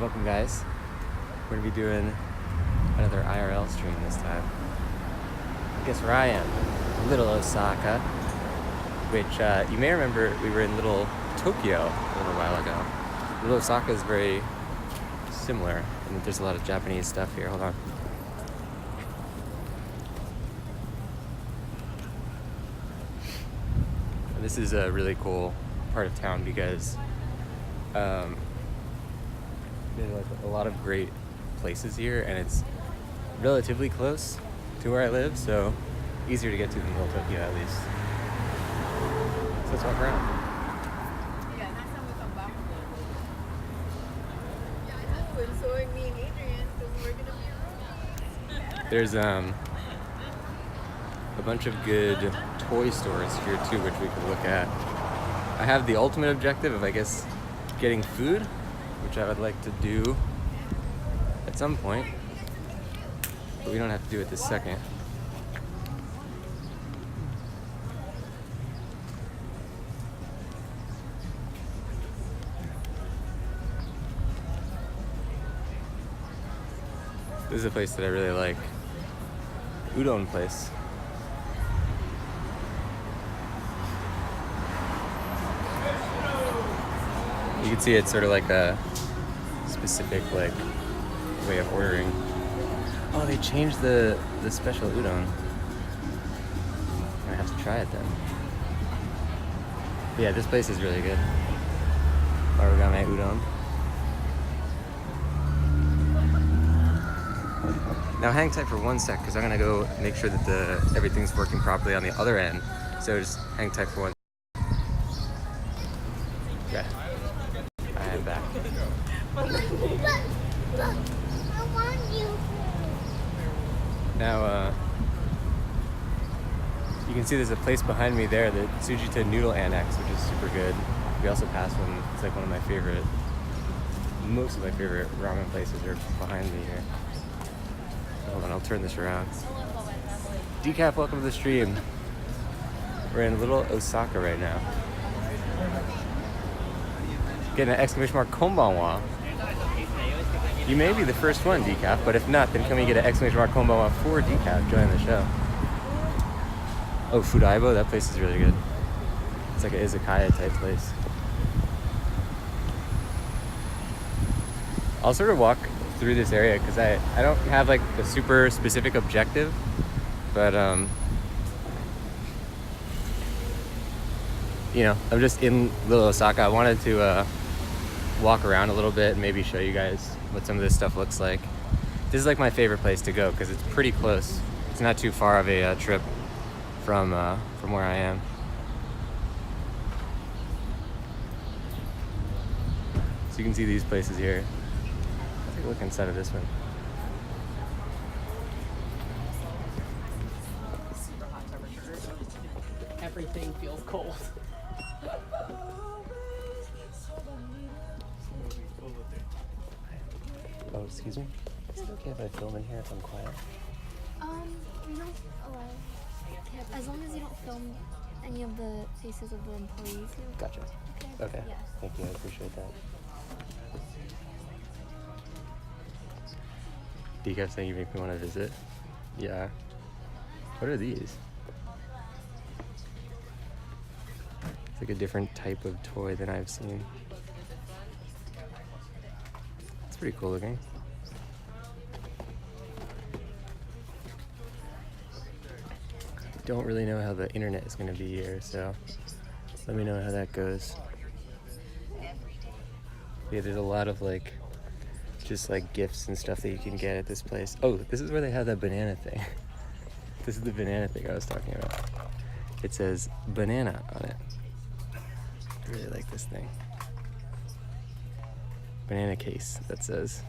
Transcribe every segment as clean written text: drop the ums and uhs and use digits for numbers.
Welcome guys. We're gonna be doing another IRL stream this time. Guess where I am? Little Osaka, which you may remember we were in Little Tokyo a little while ago. Little Osaka is very similar, and there's a lot of Japanese stuff here. Hold on. This is a really cool part of town because there's like a lot of great places here, and it's relatively close to where I live, so easier to get to than Little Tokyo at least. So let's walk around. There's a bunch of good toy stores here too, which we could look at. I have the ultimate objective of, I guess, getting food, which I would like to do at some point, but we don't have to do it this second. This is a place that I really like. Udon place. You can see it's sort of like a specific like way of ordering. Oh, they changed the special udon. I have to try it then. But yeah, this place is really good. Origami udon. Now hang tight for one sec, because I'm gonna go make sure that everything's working properly on the other end. So just hang tight for one. Okay. I am back. I want you. Now, you can see there's a place behind me there, the Tsujita Noodle Annex, which is super good. We also passed one. It's like one of my favorite, most of my favorite ramen places are behind me here. Hold on, I'll turn this around. Decaf, welcome to the stream. We're in Little Osaka right now. Getting an exclamation mark, konbanwa. You may be the first one, Decaf, but if not, then come and get an exclamation mark, konbanwa for Decaf. Join the show. Oh, Fudaibo, that place is really good. It's like an izakaya type place. I'll sort of walk through this area because I don't have like a super specific objective, but you know, I'm just in Little Osaka. I wanted to walk around a little bit and maybe show you guys what some of this stuff looks like. This is like my favorite place to go because it's pretty close. It's not too far of a trip from where I am. So you can see these places here. Let's take a look inside of this one. Everything feels cold. Oh, excuse me? Is it okay if I film in here if I'm quiet? We don't allow. As long as you don't film any of the faces of the employees here. Gotcha. Okay. Yeah. Thank you, I appreciate that. Decaf saying you make me want to visit. Yeah. What are these? It's like a different type of toy than I've seen. It's pretty cool looking. Don't really know how the internet is going to be here, so let me know how that goes. Yeah, there's a lot of like just like gifts and stuff that you can get at this place. Oh, this is where they have that banana thing. This is the banana thing I was talking about. It says banana on it. I really like this thing. Banana case, that says.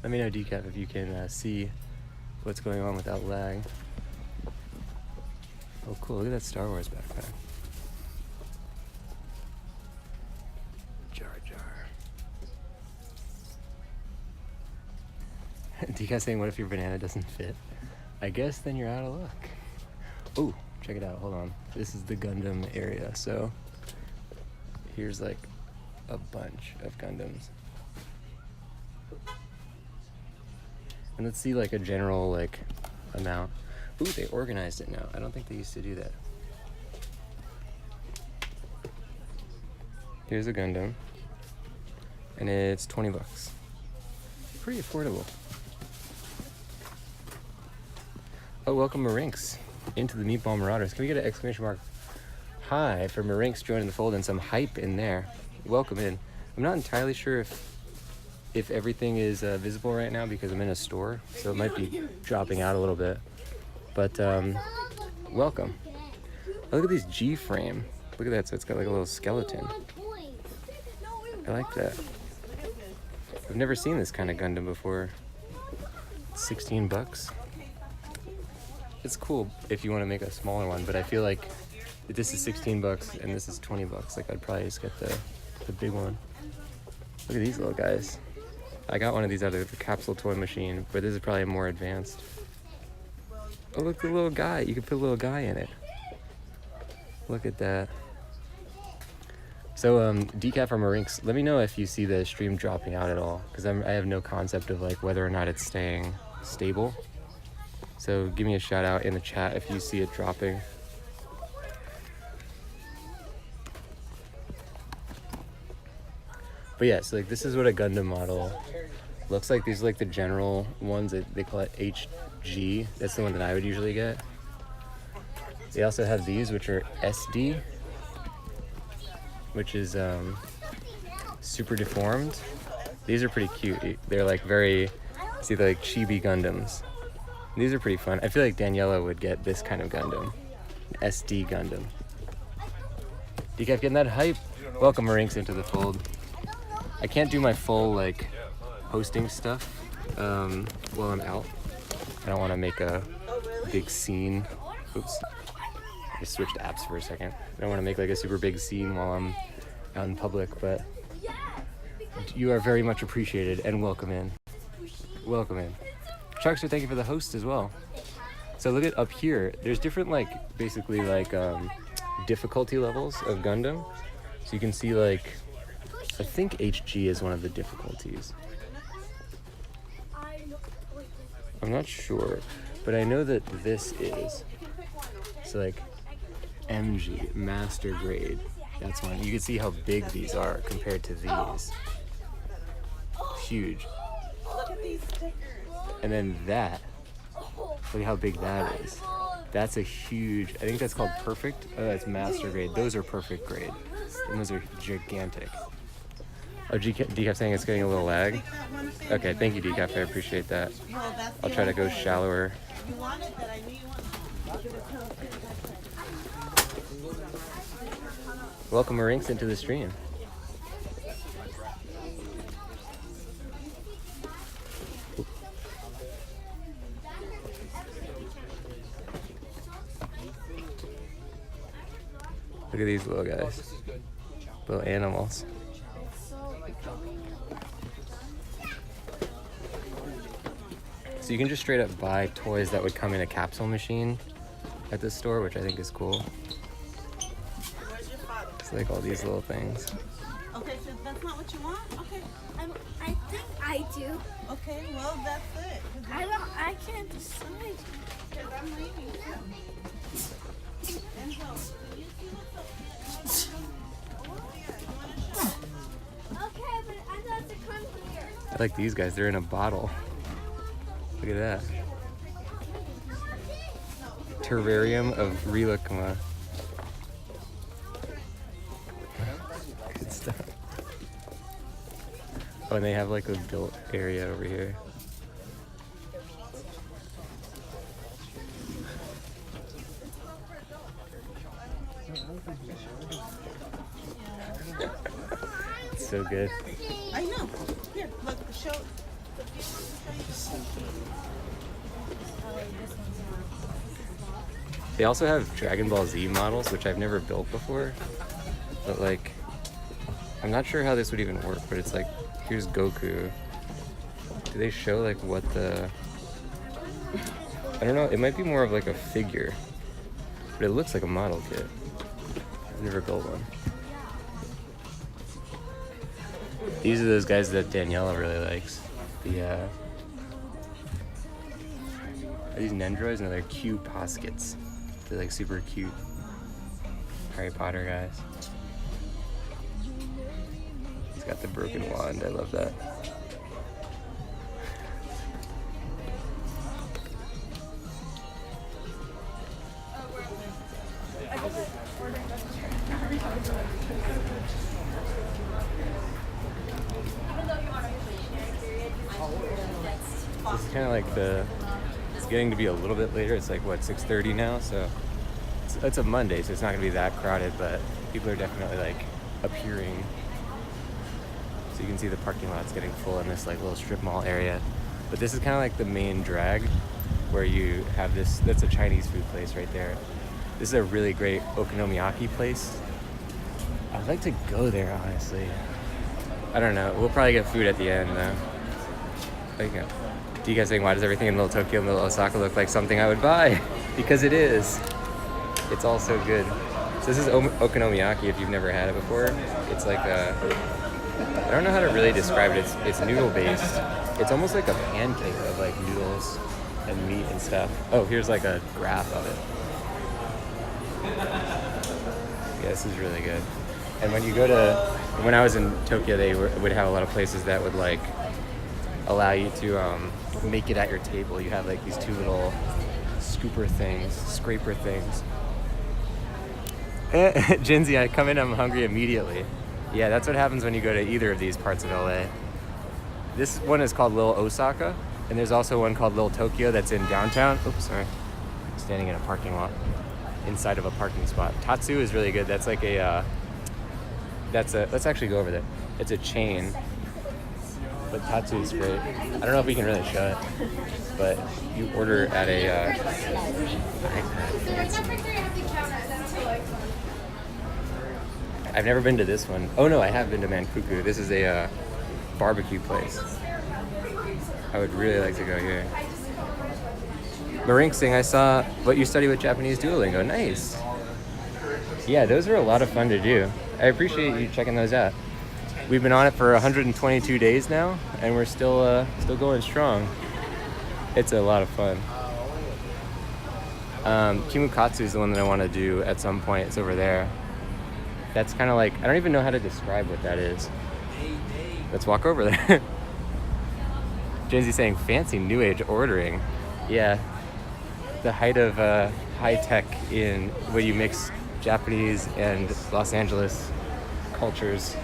Let me know, Decaf, if you can see what's going on without lag. Oh, cool. Look at that Star Wars backpack. Jar Jar. Decaf saying, what if your banana doesn't fit? I guess then you're out of luck. Oh, check it out. Hold on. This is the Gundam area. So here's like a bunch of Gundams. And let's see like a general like amount. Ooh, they organized it now. I don't think they used to do that. Here's a Gundam. And it's 20 bucks. Pretty affordable. Oh, welcome Marinx into the Meatball Marauders. Can we get an exclamation mark hi for Marinx joining the fold and some hype in there? Welcome in. I'm not entirely sure if everything is visible right now because I'm in a store, so it might be dropping out a little bit. But welcome. Oh, look at these G-frame. Look at that. So it's got like a little skeleton. I like that. I've never seen this kind of Gundam before. It's 16 bucks. It's cool if you want to make a smaller one, but I feel like if this is 16 bucks and this is 20 bucks, like I'd probably just get the big one. Look at these little guys. I got one of these out of the capsule toy machine, but this is probably more advanced. Oh, look, the little guy. You can put a little guy in it. Look at that. So, Decaf or Marinx, let me know if you see the stream dropping out at all, because I have no concept of like whether or not it's staying stable. So give me a shout out in the chat if you see it dropping. But yeah, so like this is what a Gundam model looks like. These are like the general ones that they call it HG. That's the one that I would usually get. They also have these, which are SD, which is super deformed. These are pretty cute. They're like very, see, they're like chibi Gundams. These are pretty fun. I feel like Daniela would get this kind of Gundam, an SD Gundam. Decaf getting that hype. Welcome Marinx into the fold. I can't do my full like hosting stuff while I'm out. I don't want to make a big scene. Oops. I just switched apps for a second. I don't want to make like a super big scene while I'm out in public, but you are very much appreciated and welcome in. Welcome in. Chuckster, thank you for the host as well. So look at up here. There's different like basically like difficulty levels of Gundam. So you can see like I think HG is one of the difficulties. I'm not sure, but I know that this is. So like MG, master grade. That's one. You can see how big these are compared to these. Huge. And then that, look how big that is. That's a huge, I think that's called perfect. Oh, that's master grade. Those are perfect grade. And those are gigantic. Oh, Decaf saying it's getting a little lag? Okay, thank you, Decaf. I appreciate that. I'll try to go shallower. Welcome Marinx into the stream. Look at these little guys. Little animals. So you can just straight up buy toys that would come in a capsule machine at this store, which I think is cool. It's like all these little things. Okay, so that's not what you want? Okay. I think I do. Okay, well, that's it. I can't decide. Because I'm leaving too. And so, do you see what's up? Okay, but I thought to come here. I like these guys. They're in a bottle. Look at that. Terrarium of Rilakuma. Good stuff. Oh, and they have like a built area over here. It's so good. I know. Here, look, show. They also have Dragon Ball Z models, which I've never built before. But like, I'm not sure how this would even work, but it's like, here's Goku. Do they show like what the... I don't know, it might be more of like a figure. But it looks like a model kit. I've never built one. These are those guys that Daniela really likes. The are these Nendroids? No, they're cute Poskets. They're like super cute Harry Potter guys. He's got the broken wand, I love that. It's kind of like it's getting to be a little bit later. It's like, what, 6:30 now? So it's a Monday, so it's not going to be that crowded, but people are definitely like appearing. So you can see the parking lot's getting full in this like little strip mall area. But this is kind of like the main drag where you have this, that's a Chinese food place right there. This is a really great okonomiyaki place. I'd like to go there, honestly. I don't know. We'll probably get food at the end, though. There you go. Do you guys think, why does everything in Little Tokyo and Little Osaka look like something I would buy? Because it is. It's all so good. So this is okonomiyaki if you've never had it before. It's like a... I don't know how to really describe it. It's noodle-based. It's almost like a pancake of like noodles and meat and stuff. Oh, here's like a graph of it. Yeah, this is really good. And when you go to... When I was in Tokyo, they would have a lot of places that would like allow you to make it at your table. You have like these two little scraper things. Jinsey, I come in, I'm hungry immediately. Yeah, that's what happens when you go to either of these parts of LA. This one is called Little Osaka, and there's also one called Little Tokyo that's in downtown. Oops, sorry. I'm standing in a parking lot, inside of a parking spot. Tatsu is really good. That's like a, let's actually go over there. It's a chain, but Tatsu is great. I don't know if we can really show it, but you order at a I've never been to this one. Oh no, I have been to Mankuku. This is a barbecue place. I would really like to go here. Marink Singh, I saw what you study with Japanese Duolingo. Nice. Yeah, those are a lot of fun to do. I appreciate you checking those out. We've been on it for 122 days now, and we're still going strong. It's a lot of fun. Kimukatsu is the one that I want to do at some point. It's over there. That's kind of like, I don't even know how to describe what that is. Let's walk over there. Jenzy's saying fancy new age ordering. Yeah, the height of high tech in when you mix Japanese and Los Angeles cultures,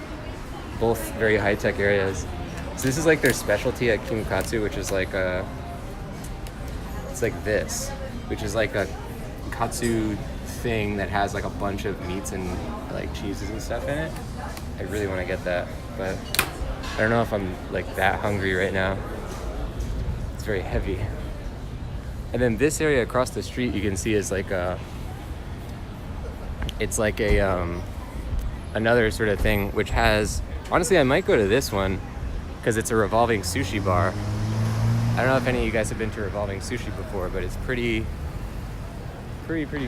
both very high tech areas. So this is like their specialty at Kimukatsu, which is like it's like this, which is like a katsu thing that has like a bunch of meats and like cheeses and stuff in it. I really want to get that, but I don't know if I'm like that hungry right now. It's very heavy. And then this area across the street you can see is like it's like a another sort of thing which has, honestly I might go to this one because it's a revolving sushi bar. I don't know if any of you guys have been to revolving sushi before, but it's pretty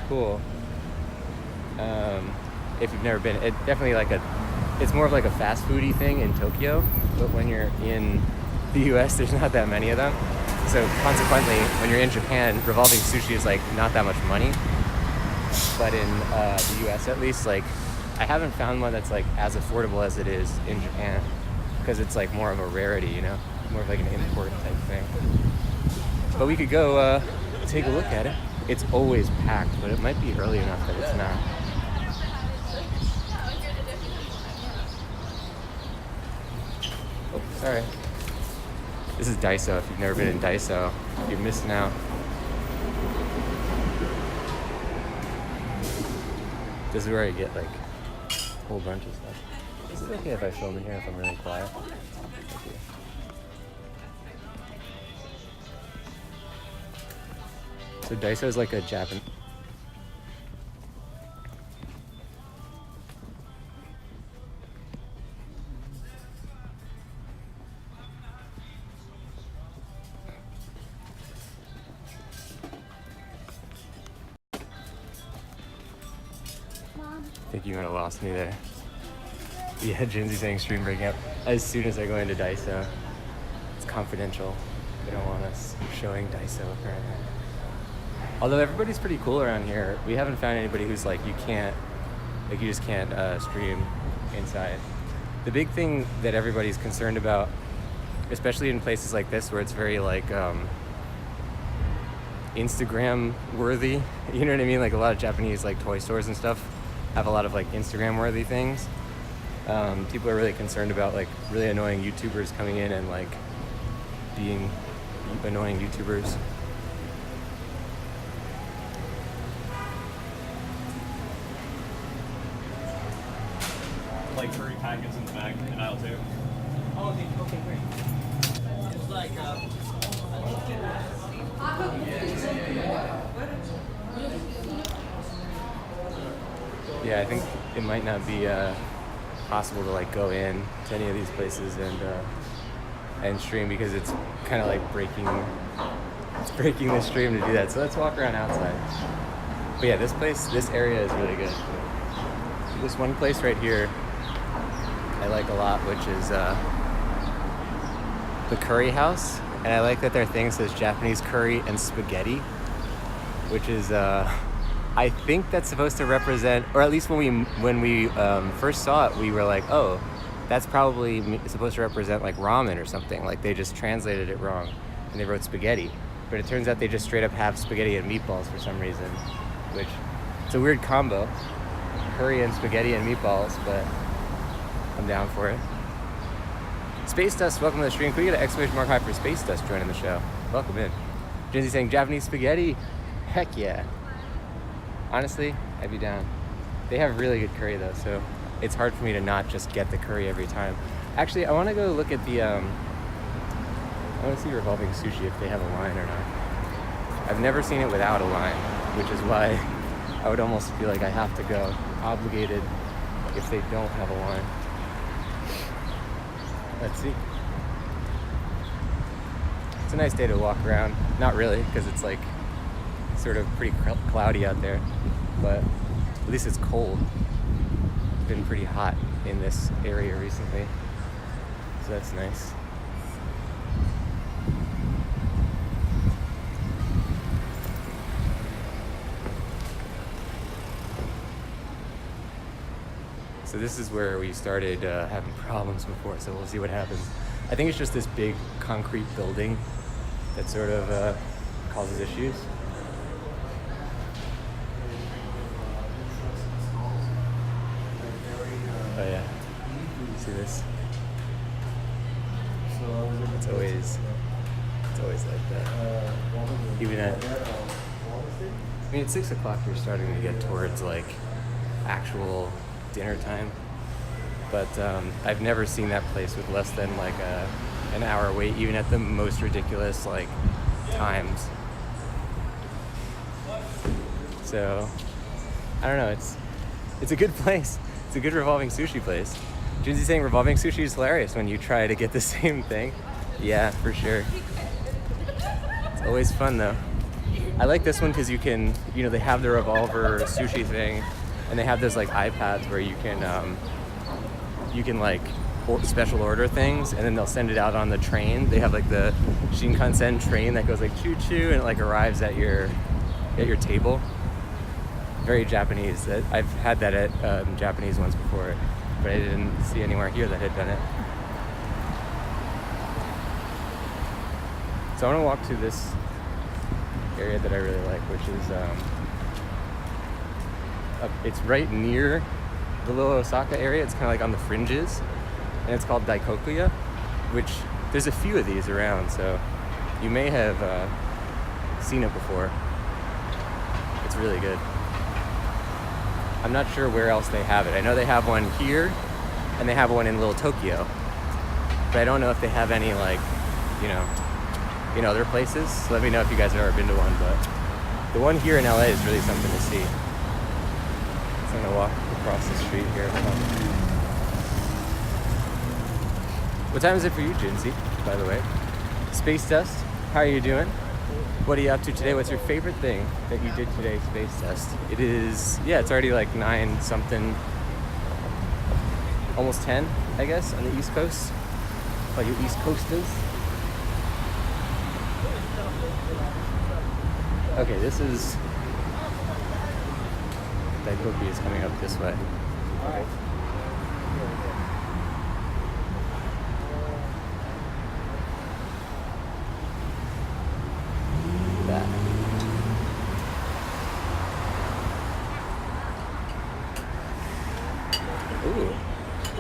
cool. If you've never been, it definitely it's more of like a fast foodie thing in Tokyo, but when you're in the US there's not that many of them. So consequently, when you're in Japan, revolving sushi is like not that much money. But in the US at least, like I haven't found one that's like as affordable as it is in Japan, because it's like more of a rarity, you know, more of like an import type thing. But we could go take a look at it. It's always packed, but it might be early enough that it's not. Oh, sorry. This is Daiso. If you've never been in Daiso, you're missing out. This is where I get like a whole bunch of stuff. Is it okay if I film in here if I'm really quiet? Thank you. So Daiso is like a Japan. I think you might have lost me there. Yeah, Jinsey saying stream breaking up. As soon as I go into Daiso, it's confidential. They don't want us showing Daiso apparently. Although everybody's pretty cool around here. We haven't found anybody who's like, you just can't stream inside. The big thing that everybody's concerned about, especially in places like this where it's very like Instagram worthy, you know what I mean? Like a lot of Japanese like toy stores and stuff have a lot of like Instagram worthy things. People are really concerned about like really annoying YouTubers coming in and like being annoying YouTubers. Like curry packets in the back in aisle 2. Oh, okay, great. It's like, Yeah, I think it might not be possible to like go in to any of these places and stream because it's kind of like breaking the stream to do that. So let's walk around outside. But yeah, this area is really good. This one place right here I like a lot, which is the curry house, and I like that their thing says Japanese curry and spaghetti, which is I think that's supposed to represent, or at least when we first saw it, we were like, oh, that's probably supposed to represent like ramen or something. Like they just translated it wrong and they wrote spaghetti, but it turns out they just straight up have spaghetti and meatballs for some reason, which it's a weird combo, curry and spaghetti and meatballs, but I'm down for it. Space Dust, welcome to the stream. Can we get an exclamation mark high for Space Dust joining the show? Welcome in. Jinsey saying Japanese spaghetti. Heck yeah. Honestly, I'd be down. They have really good curry though, so it's hard for me to not just get the curry every time. Actually, I want to go look at the, I want to see Revolving Sushi if they have a line or not. I've never seen it without a line, which is why I would almost feel like I have to go, obligated if they don't have a line. Let's see. It's a nice day to walk around. Not really, because it's like sort of pretty cloudy out there, but at least it's cold. It's been pretty hot in this area recently, so that's nice. So this is where we started having problems before, so we'll see what happens. I think it's just this big concrete building that sort of causes issues. Oh yeah, see this? It's always like that. Even at, I mean, at 6 o'clock you're starting to get towards like actual dinner time, but I've never seen that place with less than like an hour wait, even at the most ridiculous like times. So I don't know, it's a good place. It's a good revolving sushi place. Jinsey saying revolving sushi is hilarious when you try to get the same thing. Yeah, for sure. It's always fun though. I like this one because you can, you know, they have the revolver sushi thing, and they have those like iPads where you can like special order things, and then they'll send it out on the train. They have like the Shinkansen train that goes like choo choo, and it like arrives at your table. Very Japanese. I've had that at Japanese ones before, but I didn't see anywhere here that had done it. So I want to walk to this area that I really like, which is it's right near the little Osaka area. It's kind of like on the fringes, and it's called Daikokuya, which there's a few of these around, so you may have seen it before. It's really good. I'm not sure where else they have it. I know they have one here, and they have one in Little Tokyo, but I don't know if they have any like, in other places. So let me know if you guys have ever been to one, but the one here in LA is really something to see. So I'm gonna walk across the street here. What time is it for you, Jinsey, by the way? Space Dust, how are you doing? What are you up to today? What's your favorite thing that you did today, Space Test? It is, yeah, it's already like 9 something, almost 10, I guess, on the East Coast. All you East Coasters. Okay, this is, Daikoku is coming up this way. Alright. That. Ooh.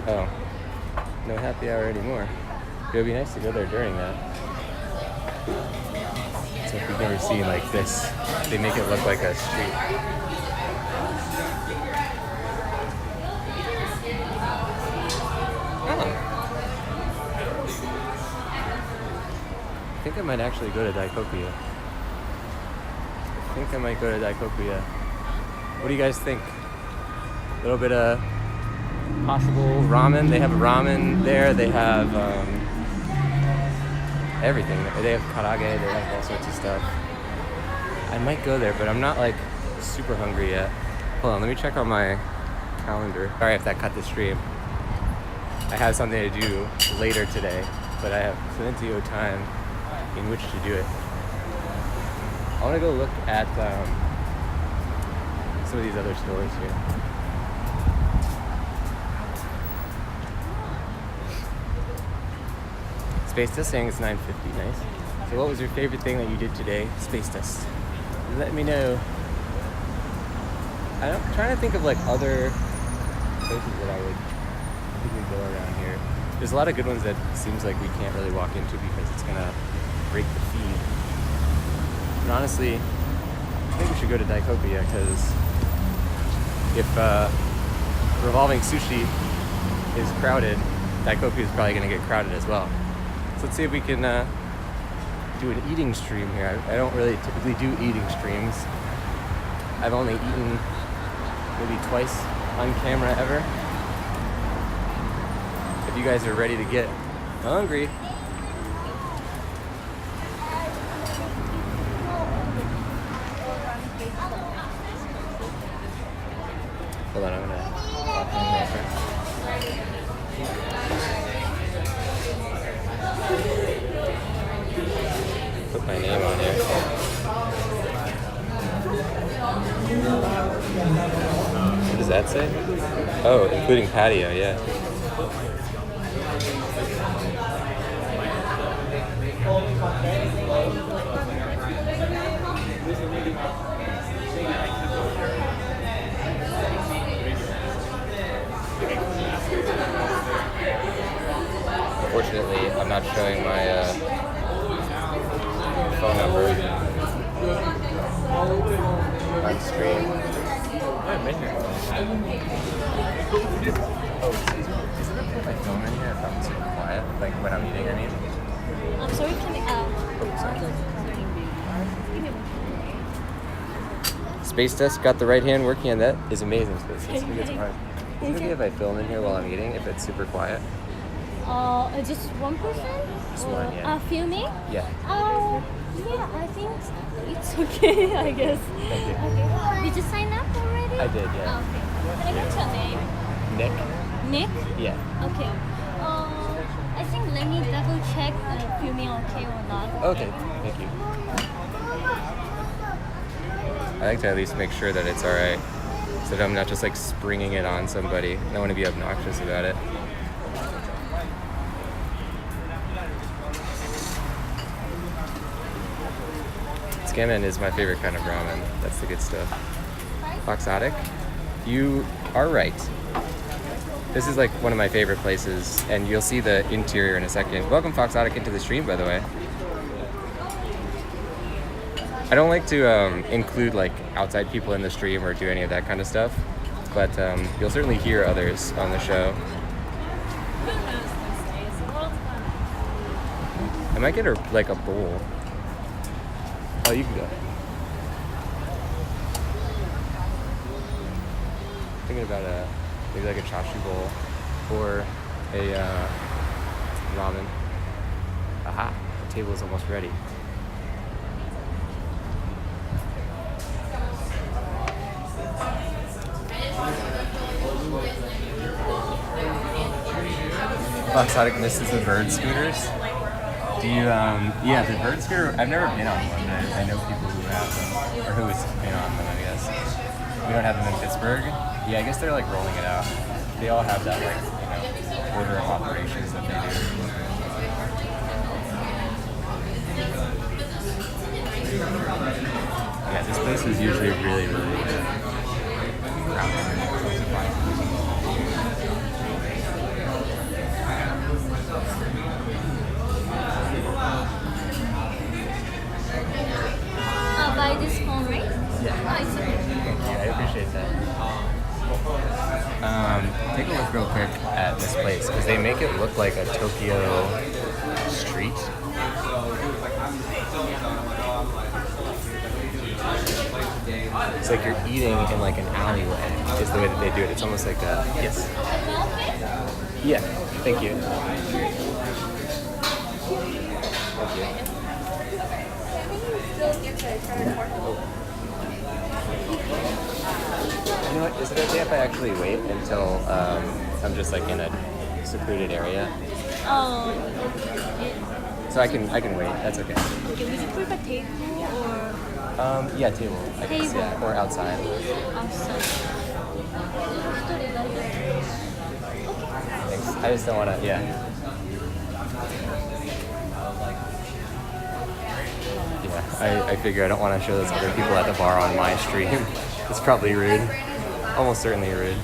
Oh. No happy hour anymore. It would be nice to go there during that. So if you've never seen like this, they make it look like a street. Oh. I think I might actually go to Daikokuya. I think I might go to Daikokuya. What do you guys think? A little bit of possible ramen. They have ramen there. They have everything. They have karage. They have all sorts of stuff. I might go there, but I'm not like super hungry yet. Hold on, let me check on my calendar. Sorry if that cut the stream. I have something to do later today, but I have plenty of time in which to do it. I want to go look at some of these other stores here. Space Test saying it's 9:50, nice. So what was your favorite thing that you did today, Space Test? Let me know. I'm trying to think of like other places that I would typically go around here. There's a lot of good ones that seems like we can't really walk into because it's gonna break the feed. But honestly, I think we should go to Daikokuya because if revolving sushi is crowded, Daikokuya is probably gonna get crowded as well. So let's see if we can do an eating stream here. I don't really typically do eating streams. I've only eaten maybe twice on camera ever. If you guys are ready to get hungry, hold on, I'm gonna walk in real quick. Put my name on here. What does that say? Oh, including patio, yeah. Unfortunately, I'm not showing my phone number on stream. I've been here. Oh, excuse me. Is it okay if I film in here if I'm super quiet? Like when I'm eating, I mean? I'm sorry, can I, Oh, sorry. Space Test got the right hand working, and that is amazing, Space Test. Is it okay if I film in here while I'm eating, if it's super quiet? just one person? Just one, yeah. Filming? Yeah. Yeah, I think it's okay, I guess. Thank you. Okay. Did you sign up already? I did, yeah. Okay. Can I get your name? Nick? Nick? Yeah. Okay. I think let me double check filming okay or not. Okay, thank you. I like to at least make sure that it's alright, so that I'm not just like springing it on somebody. I don't want to be obnoxious about it. Tsukemen is my favorite kind of ramen. That's the good stuff. Foxotic, you are right. This is like one of my favorite places, and you'll see the interior in a second. Welcome Foxotic into the stream, by the way. I don't like to include like outside people in the stream or do any of that kind of stuff, but you'll certainly hear others on the show. I might get her like a bowl. Oh, you can go. Thinking about maybe like a chashu bowl or a ramen. Aha, the table is almost ready. Exotic misses the bird scooters. Do you, yeah, the bird scooter, I've never been on one, but I know people who have them, or who has been on them, I guess. We don't have them in Pittsburgh. Yeah, I guess they're like rolling it out. They all have that, like, you know, order of operations that they do. Yeah, this place is usually really, really crowded. So surprising. Buy this phone, right? Yeah. Oh, it's okay. Thank you. I appreciate that. Take a look real quick at this place because they make it look like a Tokyo street. It's like you're eating in like an alleyway is the way that they do it. It's almost like a, yes. Yeah, thank you. Thank you. You know what, is it okay if I actually wait until I'm just like in a secluded area? So I can wait, that's okay. Okay, would you prefer table or Yeah, table. I guess, Table. yeah, or outside. outside? Thanks. I just don't want to, yeah. Yeah, I figure I don't want to show those other people at the bar on my stream. It's probably rude. Almost certainly rude.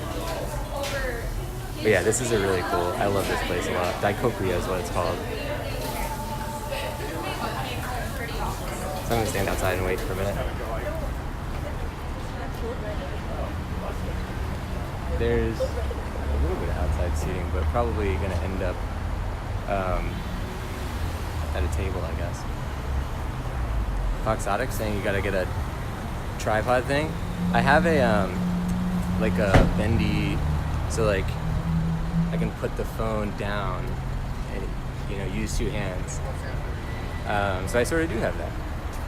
But yeah, this is a really cool, I love this place a lot. Daikokuya is what it's called. So I'm going to stand outside and wait for a minute. There's a little bit of outside seating, but probably going to end up at a table, I guess. Foxotic saying you got to get a tripod thing. I have a like a bendy, so like I can put the phone down and, you know, use two hands. So I sort of do have that,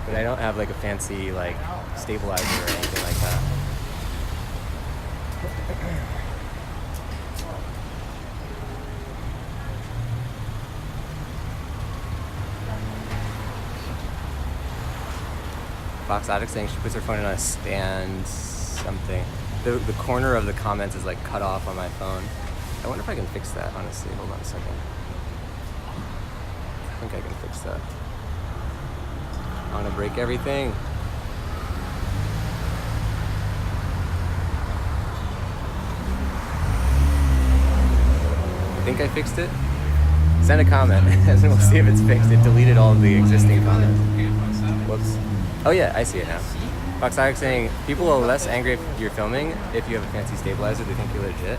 but I don't have like a fancy like stabilizer or anything like that. Fox Addict saying she puts her phone in a stand something. The corner of the comments is like cut off on my phone. I wonder if I can fix that, honestly. Hold on a second. I think I can fix that. I want to break everything. I think I fixed it. Send a comment and we'll see if it's fixed. It deleted all of the existing comments. Whoops. Oh yeah, I see it now. Foxotic saying, people are less angry if you're filming if you have a fancy stabilizer, they think you're legit.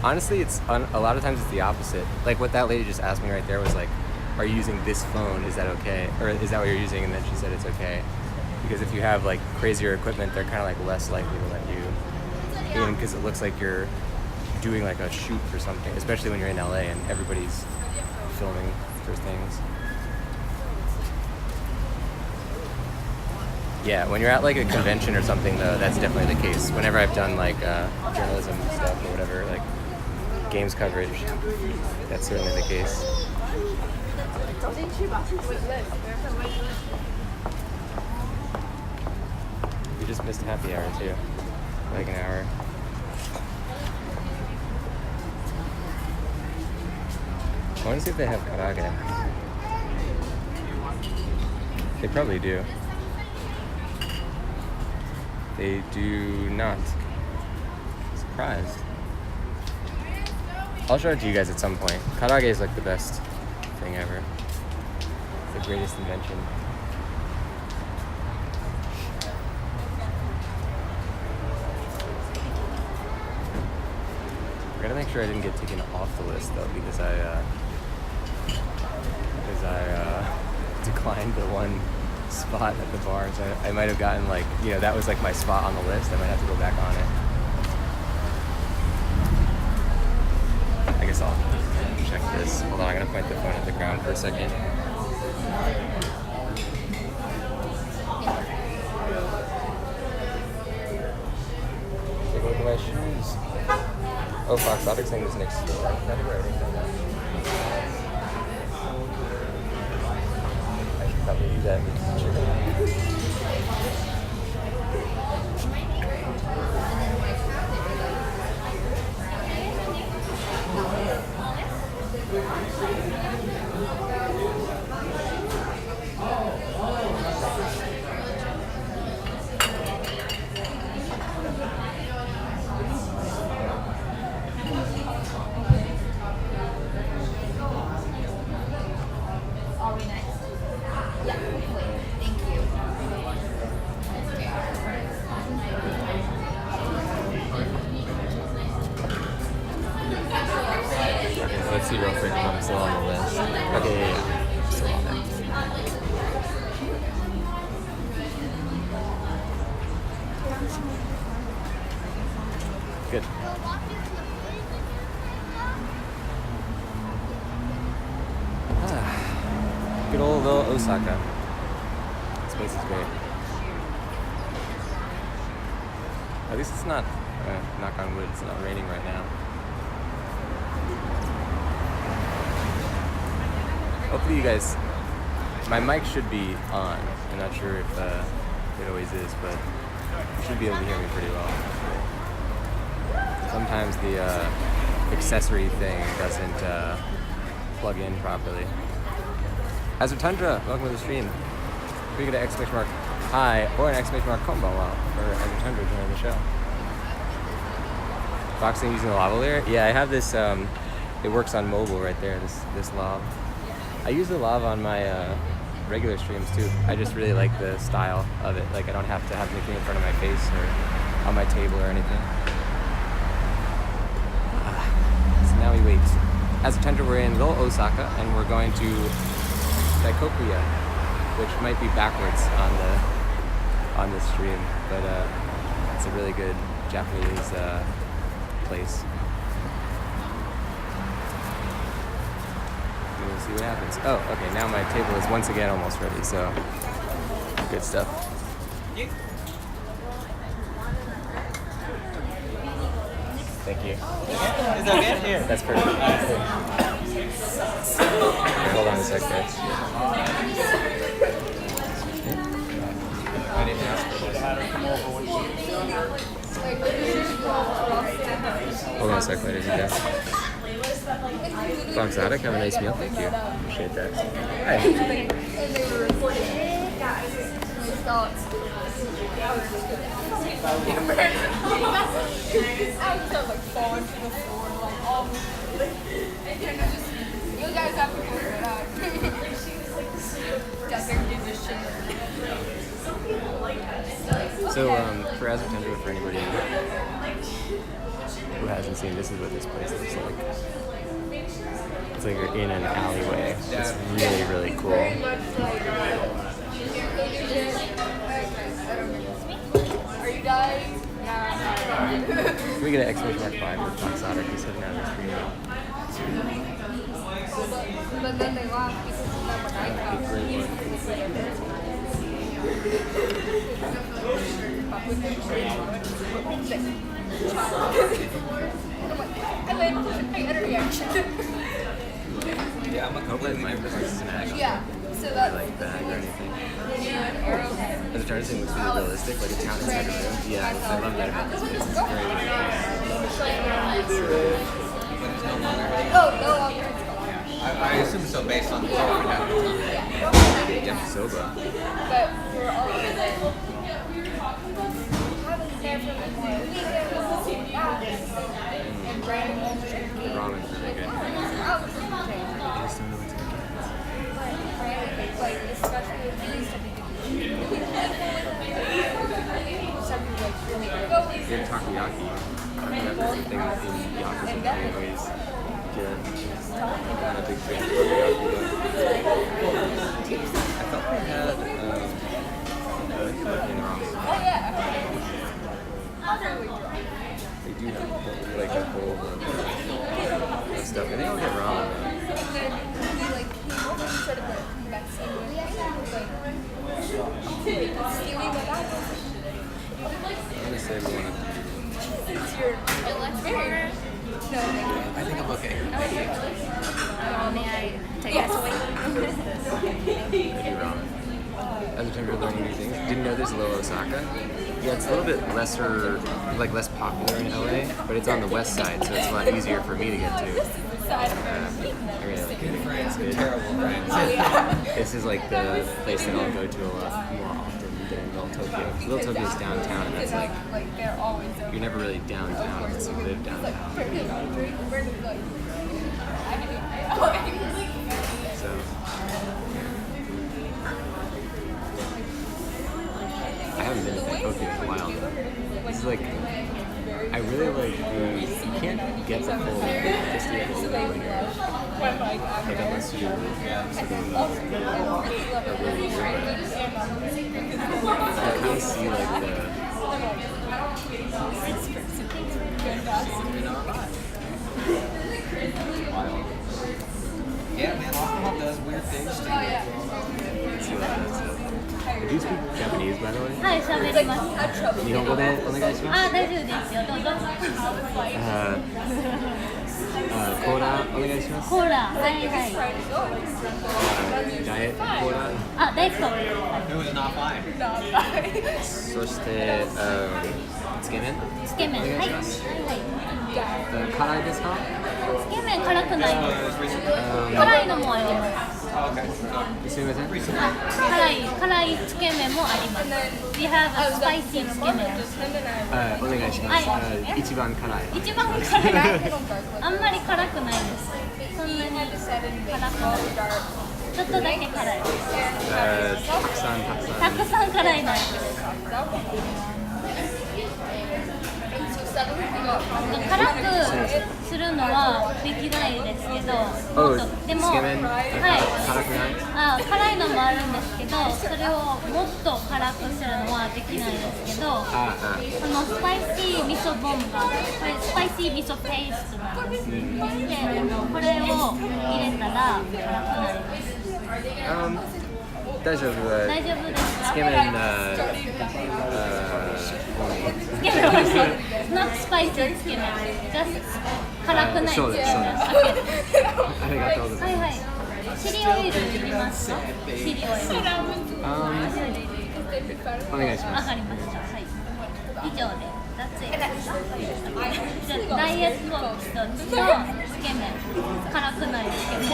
Honestly, it's a lot of times it's the opposite. Like what that lady just asked me right there was like, are you using this phone, is that okay? Or is that what you're using? And then she said it's okay. Because if you have like crazier equipment, they're kind of like less likely to let you in because it looks like you're doing like a shoot for something, especially when you're in LA and everybody's filming for things. Yeah, when you're at like a convention or something though, that's definitely the case. Whenever I've done like journalism stuff or whatever, like games coverage, that's certainly the case. You just missed happy hour too, like an hour. I want to see if they have karage. They probably do. They do not. Surprised. I'll show it to you guys at some point. Karage is like the best thing ever. It's the greatest invention. I gotta make sure I didn't get taken off the list though, because I declined the one spot at the bar. So I might have gotten like, you know, that was like my spot on the list. I might have to go back on it. I guess I'll check this. Hold on, I'm gonna point the phone at the ground for a second. Take a look at my shoes. Oh, Fox Optic saying this next door. I think I already know that. Good. Good old little Osaka. This place is great. At least it's not, knock on wood, it's not raining right now. Hopefully you guys, my mic should be on. I'm not sure if it always is, but you should be able to hear me pretty well. Sometimes the accessory thing doesn't plug in properly. Azutundra, welcome to the stream. We get an exclamation mark hi or an exclamation mark konbanwa for Azutundra during the show. Boxing using the lava layer? Yeah, I have this, it works on mobile right there, this lav. I use the lav on my regular streams too. I just really like the style of it. Like I don't have to have anything in front of my face or on my table or anything. So now we wait. As a tender, we're in Little Osaka and we're going to Daikokuya, which might be backwards on the stream, but it's a really good Japanese place. We'll see what happens. Oh, okay, now my table is once again almost ready, so good stuff. Thank you. Is that good? Here. That's perfect. Hold on a sec, guys. Hold on a sec, ladies and gents. Exotic, have a nice meal. Thank you. Appreciate that. Hi. You guys have to figure it out. So, for Azutundra, for anybody who hasn't seen, this is what this place looks like. It's like you're in an alleyway. It's really, really cool. Are you guys? Can we get an exclamation mark 5 with Exotic? He's sitting down the stream. But then they laugh because it's never I had a reaction. Yeah, I'm hoping my business is an action. Yeah, so that's Like that or anything. arrowhead. The entire thing looks really realistic, like a town inside a room. Yeah, I love that about this place. It's great. Oh, no longer. I assume so based on the color. Soba. But we're all over there. I was there for the weekend. And Brandon won't The ramen's really good. I was just like, especially with these type of You have takoyaki. Everything in Yakuza that we always get. I'm not a big fan of takoyaki. I thought they had European ramen. Oh yeah. They do have like a whole of stuff. And they all get ramen. And then he like came over and started like messing with me. I was like, stealing my dad. I'm gonna say we want to. It's your order. No, thank you. I think I'm okay. May I take Yes. this away? I do ramen. As a tender, learning new things. Didn't know there's Little Osaka. Yeah, it's a little bit lesser, like less popular in LA, but it's on the west side, so it's a lot easier for me to get to. I really like it. It's good. Terrible friends. This is like the place that I'll go to a lot more often than Little Tokyo. Little Tokyo is downtown, and that's like, they're always there. you're never really downtown unless you live downtown. So, I haven't been to Tokyo in a while. It's like, I really like the, you can't get the full just yet when you're, like unless you sort of are really good. You kind of see like the Yeah, man, alcohol does weird things to you. Let's see what that is. Do you speak Japanese, by the way? はい、喋ります。日本語でお願いします。あ、大丈夫ですよ。どうぞ。コーラお願いします。コーラ、はいはい。ダイエットコーラ。あ、大好き。 It was not fine. そして、つけ麺。つけ麺、はい。はいはい。辛いですか？つけ麺辛くないです。辛いのもあります。すみません。辛いつけ麺もあります。We have a spicy つけ麺。お願いします。一番辛い。一番辛い。あんまり辛くないです。そんなに辛くない。ちょっとだけ辛い。たくさん辛いの。辛くするのはできないですけど、でも、はい、辛いのもあるんですけど、それをもっと辛くするのはできないですけど、そのスパイシー味噌ボンバー、これスパイシー味噌ペーストなんです。で、これを入れたら辛くなります。大丈夫ですか？つけ麺つけ麺はnot spicy つけ麺 just 辛くないつけ麺ありがとうございます。はいはい。チリオイル入れますか？チリオイルお願いします。わかりました。はい。以上で。That's it. ダイエット一つのつけ麺辛くないつけ麺。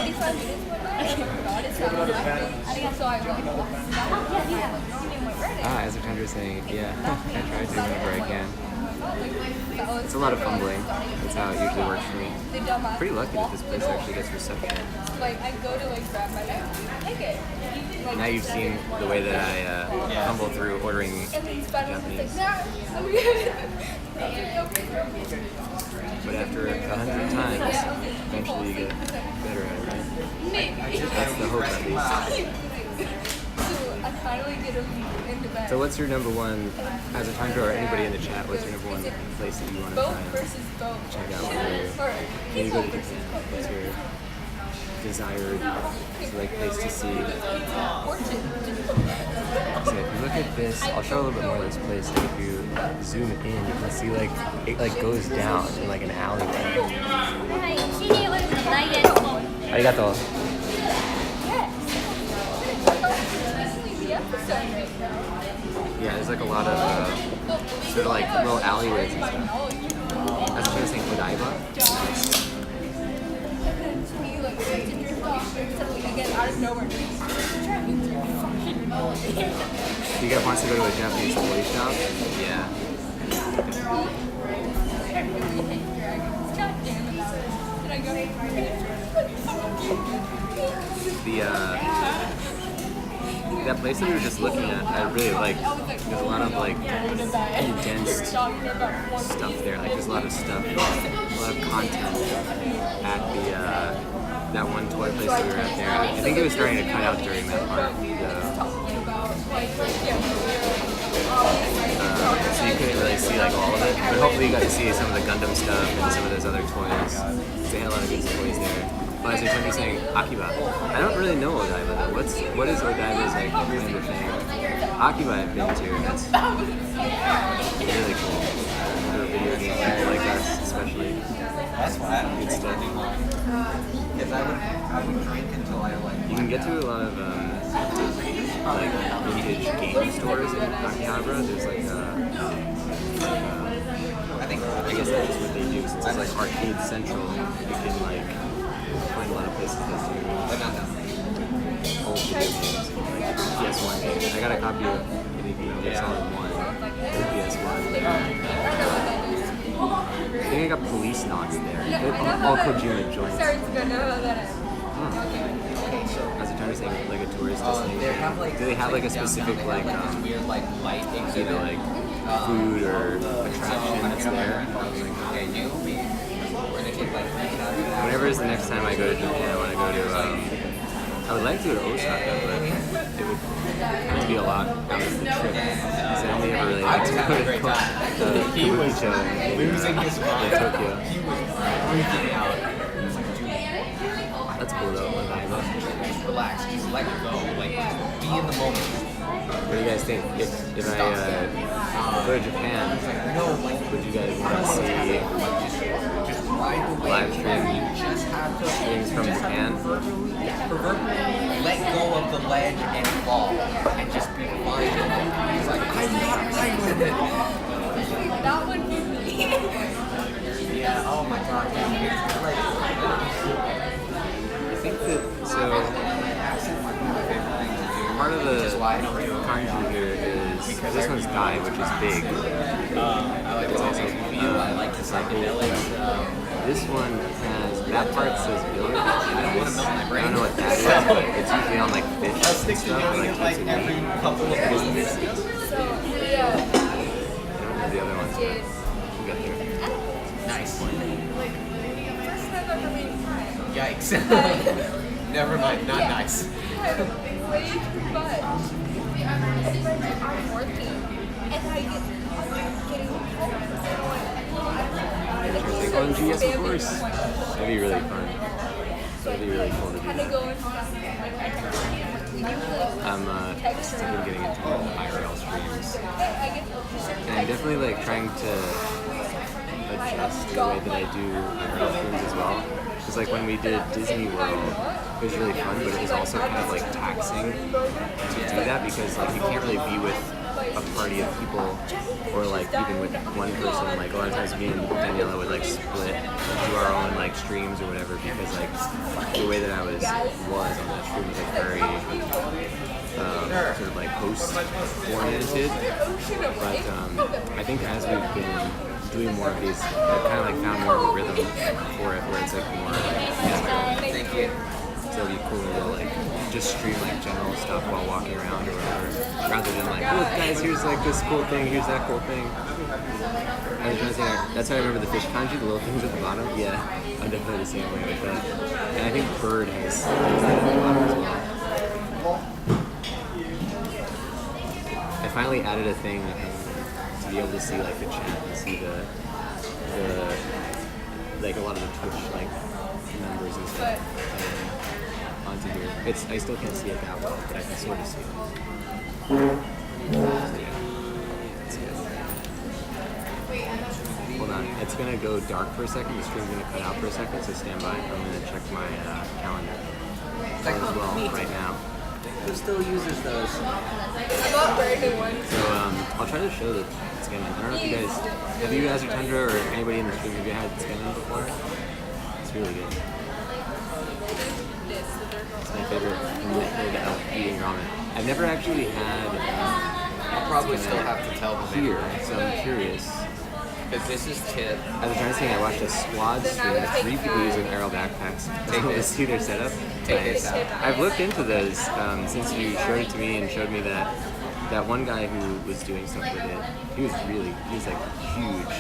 As a tender was saying, yeah, I try to whenever I can. It's a lot of fumbling. That's how it usually works for me. Pretty lucky that this place actually gets reception. Now you've seen the way that I fumble through ordering Japanese. But after 100 times, eventually you get better at it, right? That's the hope, at least. So what's your number one, as a time drawer, or anybody in the chat, what's your number one place that you want to try and check out when you go to Japan? What's your desired place to see? So if you look at this, I'll show a little bit more of this place. Like if you zoom in, you can see it goes down in an alleyway. Arigato. Yeah, there's a lot of sort of little alleyways and stuff. That's what I was saying, Odaiba. You guys want to go to a Japanese toy shop? Yeah. That place that we were just looking at, I really like. There's a lot of condensed stuff there. There's a lot of stuff, a lot of content at that one toy place that we were at there. I think it was starting to cut out during that part. So you couldn't really see all of it, but hopefully you got to see some of the Gundam stuff and some of those other toys. They had a lot of good toys there. Well, as you're saying, Akiba. I don't really know Odaiba though. What is Odaiba's kind of thing? Akiba I've been to, and that's really cool. For a video game player like us, especially. That's what I don't stuff. Because I would drink until I You can get to a lot of vintage game stores in Akihabara. There's I guess that's what they do. Since it's arcade central, you can find a lot of places that do old video games, PS1 games. I got a copy of Metal Solid 1 for PS1. I think I got Police Knots there. All Kojima joints. As a trying to say, a tourist destination. Do they have a specific food or attraction that's there? Whenever is the next time I go to Japan, I want to go to. I would like to go to Osaka, but it would have to be a lot out of the trip. Because I only ever really like to go to He was Kabukicho in, losing his mind. in Tokyo. He was freaking out. He was like, dude, That's cool though. just relax, just let it go, like just be in the moment. What do you guys think? If I go to Japan, No, like would you guys want to see just ride the live wave. stream You just have to streams from Japan? proverbially let go of the ledge and fall and just be fine. He's like, I'm not fine with it. That would be me. Yeah, oh my god, it's like I think that part of the kanji here is this one's dai, which is big. I like It's the also view, I like the psychedelics. This one has that part says village. I don't know what that is, So- but it's usually on like fish Us and sticks to stuff, doing like it like tsukemen. every couple of weeks. So, I yeah. don't know the other ones, but we'll get there. Nice. First time ever made time. Yikes. Never mind, not nice. It's way too much. It's like I'm working and I get getting home. Interesting. Oh, and yes, of course. That'd be really fun. That'd be really cool to do Kind of that. going home. I'm thinking of getting into IRL streams. I get And I'm definitely like trying to adjust the way that I do IRL streams as well. Because like when we did Disney World, it was really fun, but it was also kind of like taxing to do that because like you can't really be with a party of people or like even with one person. Like a lot of times me and Daniela would like split and do our own like streams or whatever because like the way that I was on that stream was like very sort of like host oriented. But I think as we've been doing more of these, I've kind of like found more of a rhythm for it where it's like more like Thank you. so it'd be cooler to like just stream like general stuff while walking around or whatever, rather than like, look guys, here's like this cool thing, here's that cool thing. I was trying to say, that's how I remember the fish kanji, the little things at the bottom. Yeah, I'm definitely the same way with that. And I think bird has that at the bottom as well. I finally added a thing to be able to see like the chat and see the like a lot of the Twitch like members and stuff onto here. I still can't see it that well, but I can sort of see it. So yeah, that's good. Hold on, it's gonna go dark for a second. The stream's gonna cut out for a second, so stand by. I'm gonna check my calendar as well right now. Who still uses those? I'm not wearing new ones. So I'll try to show the tsukemen. I don't know if you guys, have you guys or Tundra or anybody in the stream, have you had tsukemen before? It's really good. It's my favorite method of eating ramen. I've never actually had I'll probably still have to tell them here, so I'm curious. Because this is tip. As a trying to say, I watched a squad stream of 3 people using Aero backpacks. Take To this. see their setup. Take Nice. this out. I've looked into those since you showed it to me and showed me that one guy who was doing stuff with it. He was like huge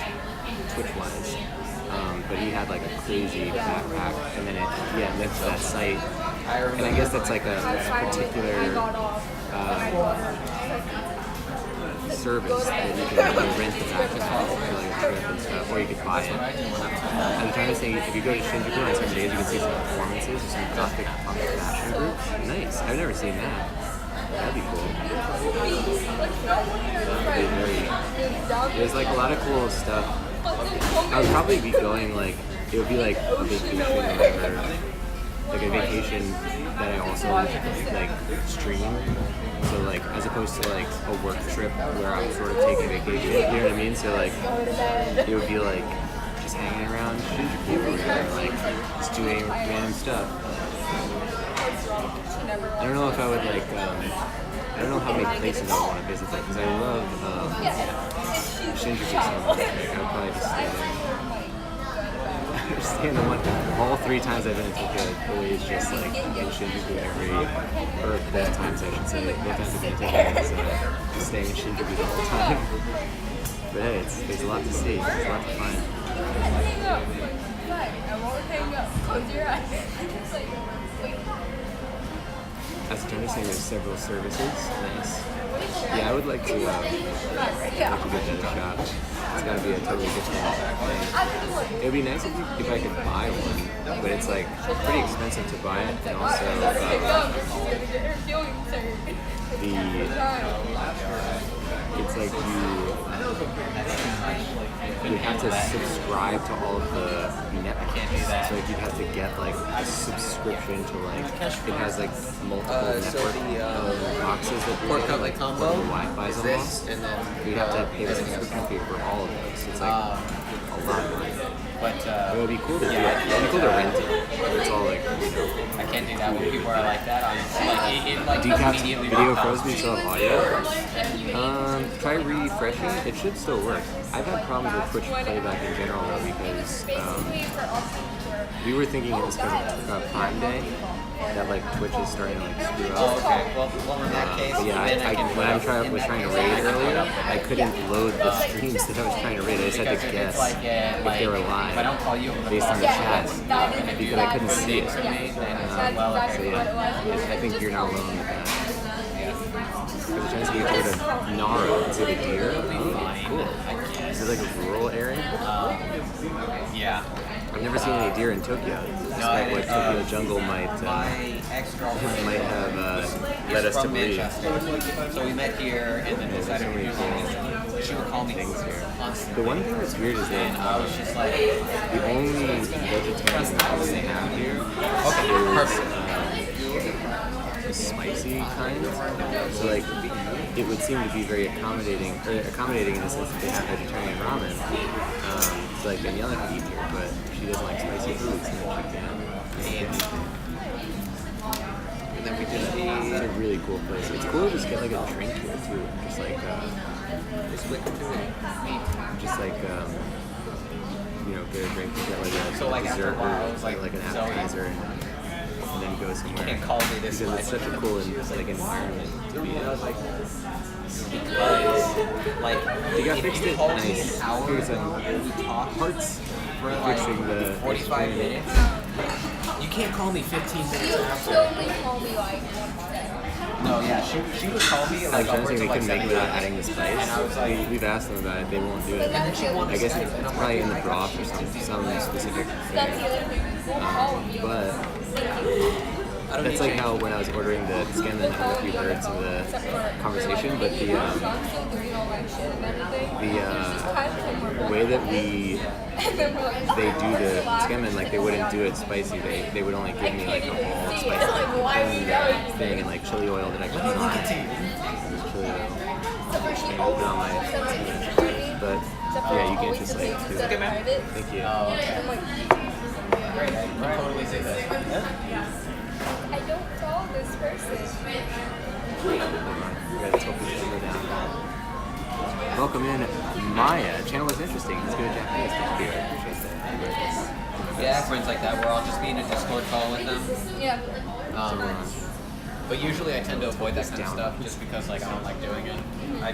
Twitch-wise. But he had like a crazy backpack, and then it linked to that site. And I guess that's like a particular service that you can rent the backpack for like a trip and stuff, or you could buy it. I'm trying to say, if you go to Shinjuku on some days, you can see some performances of some gothic punk fashion groups. Nice. I've never seen that. That'd be cool. That'd be very. There's like a lot of cool stuff. I would probably be going like, it would be like a vacation or whatever. Like a vacation that I also like stream. So like, as opposed to like a work trip where I'm sort of taking vacation, you know what I mean? So like, it would be like just hanging around Shinjuku or whatever, like just doing random stuff. I don't know if I would like, I don't know how many places I would want to visit there because I love Shinjuku so much. Like, I would probably just stay there. Just stay in the one. All 3 times I've been in Tokyo, I've always just like in Shinjuku or both times I should say. Both times I've been in Tokyo, just staying in Shinjuku the whole time. But hey, there's a lot to see. There's a lot to find. Hang up. Fine, I won't hang up. Close your eyes. Just like, wait. As Jenny saying, there's several services. Nice. Yeah, I would like to give that a shot. It's gotta be a totally different thing. It would be nice if I could buy one, but it's like pretty expensive to buy it, and also it's like you have to subscribe to all of the networks. So like you'd have to get like a subscription to like it has like multiple network boxes that pork cutlet combo the Wi-Fi's on this, and then you'd have to pay the subscription fee for all of those. So it's like a lot of money. But It would be cool to do it. It would be cool to rent it. It's all like, I can't do that when people are like that. It like decapped immediately video frozen, you still have audio. Try refreshing. It should still work. I've had problems with Twitch playback in general though because we were thinking it was because of Prime Day that like Twitch is starting to like screw up. Oh, okay. Well, in that case, But yeah, when I was trying to raid earlier, I couldn't load the streams that I was trying to raid. I just had to guess if they were live based on the chat because I couldn't see it. So yeah, I think you're not alone with that. I was trying to get rid of Nara. Is it a deer? Oh, cool. Is it like a rural area? yeah. I've never seen any deer in Tokyo. Despite what Tokyo Jungle might have led us to believe. So we met here and then decided to do she would call me Things here. constantly. The one thing that's weird is that I was just like, the only vegetarian thing they have here is the spicy kind. So like, it would seem to be very accommodating in the sense that they have vegetarian ramen. So like Daniela can eat here, but she doesn't like spicy foods, and she can. and then we did It's a really cool place. It's cool to just get like a drink here too, just like just like you know, get a drink, get like a So, like, after dessert a while, or it was like, like an so- appetizer, and then go somewhere. can't call me this because it's way. such a cool like environment to be in. because like They got if fixed you it called me nice. an hour Here's ago, we talked parts for like fixing the 45 minutes. You can't call me 15 minutes after. only call me like No, yeah, she would call me like like trying to upwards say of they like couldn't make 7 it without times. adding the spice. And I was like, We've asked them about it, they won't do it. and then she wanted I guess Skype, it's and I'm probably in the like, broth or some specific that's thing. the other thing. But I don't that's need like change. how when I was ordering the tsukemen, I don't know if you heard some of the conversation, but the way that they do the tsukemen, like they wouldn't do it spicy. They would only give me like a whole spicy thing and like chili oil that I could not. Chili oil. And put on my tsukemen. But yeah, you can't just like do it. Thank you. Oh, okay. Great, I can totally say that. I don't follow this person. We gotta tilt this camera down. Welcome in, Maya. Channel is interesting. Let's go to Japanese. Thank you. I appreciate that. Yeah, friends like that. We're all just be in a Discord call with them. Yeah. But usually I tend to avoid that kind of stuff just because like I don't like doing it. I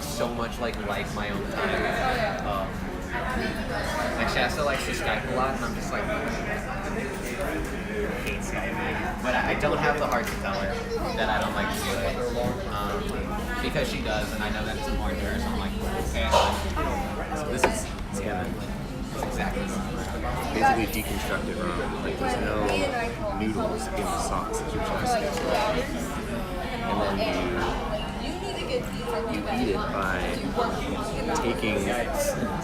so much like my own time. Like Shasta likes to Skype a lot, and I'm just like, I hate Skype. But I don't have the heart to tell her that I don't like to do it. Because she does, and I know that it's important to her, so I'm like, okay. So this is tsukemen. Exactly. Basically deconstructed ramen. Like there's no noodles in the sauce. It's just and then you eat it by taking.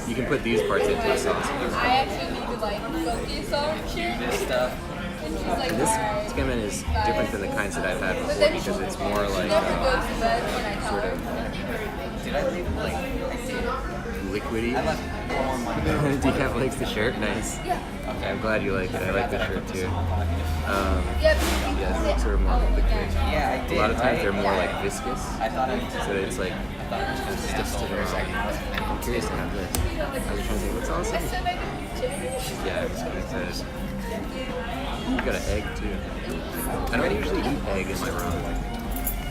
You can put these parts into the sauce. I actually need to like focus on shit. This stuff. And she's like, And this alright. tsukemen is different than the kinds that I've had before because it's more like Never goes to bed when I tell sort her. of Did I leave like liquidy. I left more money. Decaf likes the shirt. Nice. Yeah. Okay. I'm glad you like it. I like the shirt too. Yep. Yeah, it's sort of more liquidy. Yeah, I did. A lot of times right? they're more Yeah. like viscous, I thought I so that it's like kind of sticks to the ramen. I'm curious to have this. I was trying to think, what's all this? I said I didn't change. Yeah, I'm just gonna excited. You got an egg too. I don't usually eat egg in my ramen. I'm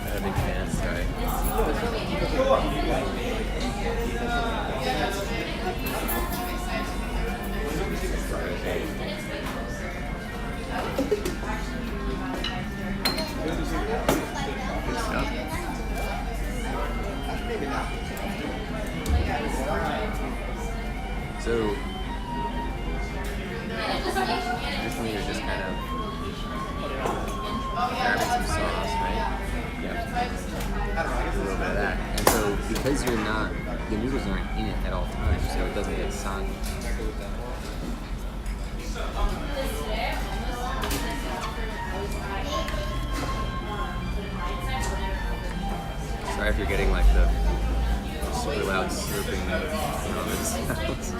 not a big fan, sorry. Good stuff. So, this one you're just kind of grabbing some sauce, right? Yeah. A little bit of that. And so, because the noodles aren't in it at all times, so it doesn't get soggy. Sorry if you're getting like the super loud slurping ramen sounds.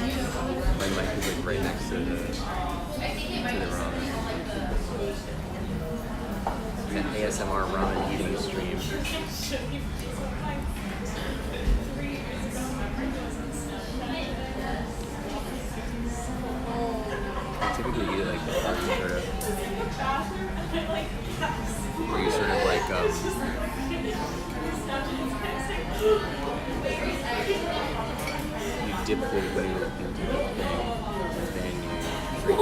My mic is like right next to the ramen. An ASMR ramen eating stream. I typically eat it like this, sort of, where you sort of like you dip the noodle into the thing, and then you drink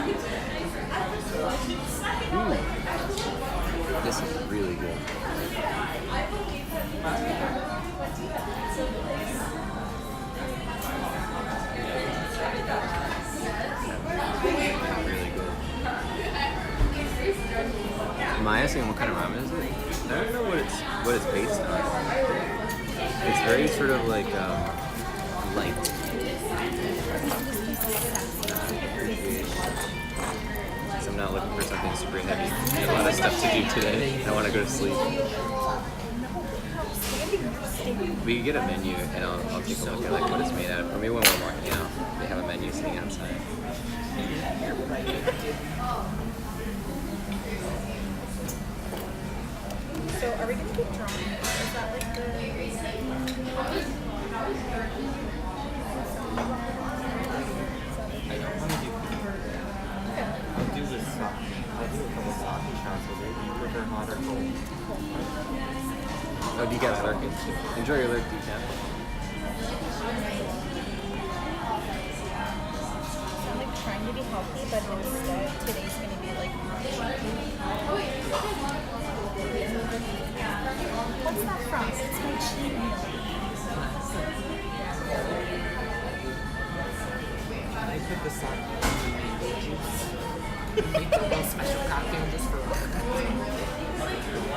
it there. This is really good. Really good. Am I asking what kind of ramen is it? I don't know what it's based on. It's very sort of like light. So I'm not looking for something super heavy. I have a lot of stuff to do today. I want to go to sleep. We can get a menu and I'll take a look at like what it's made out of. Or maybe when we're walking out, they have a menu sitting outside. So are we gonna keep drawing? Is that like the I don't want to do. I'll do this sake. I'll do a couple sake shots with it. You prefer hot or cold? Oh, decaf's lurking. Enjoy your lurk, decaf. I'm like trying to be healthy, but instead today's gonna be like what's that from? It's my cheat meal. I put the sake in mango juice. Make a little special cocktail just for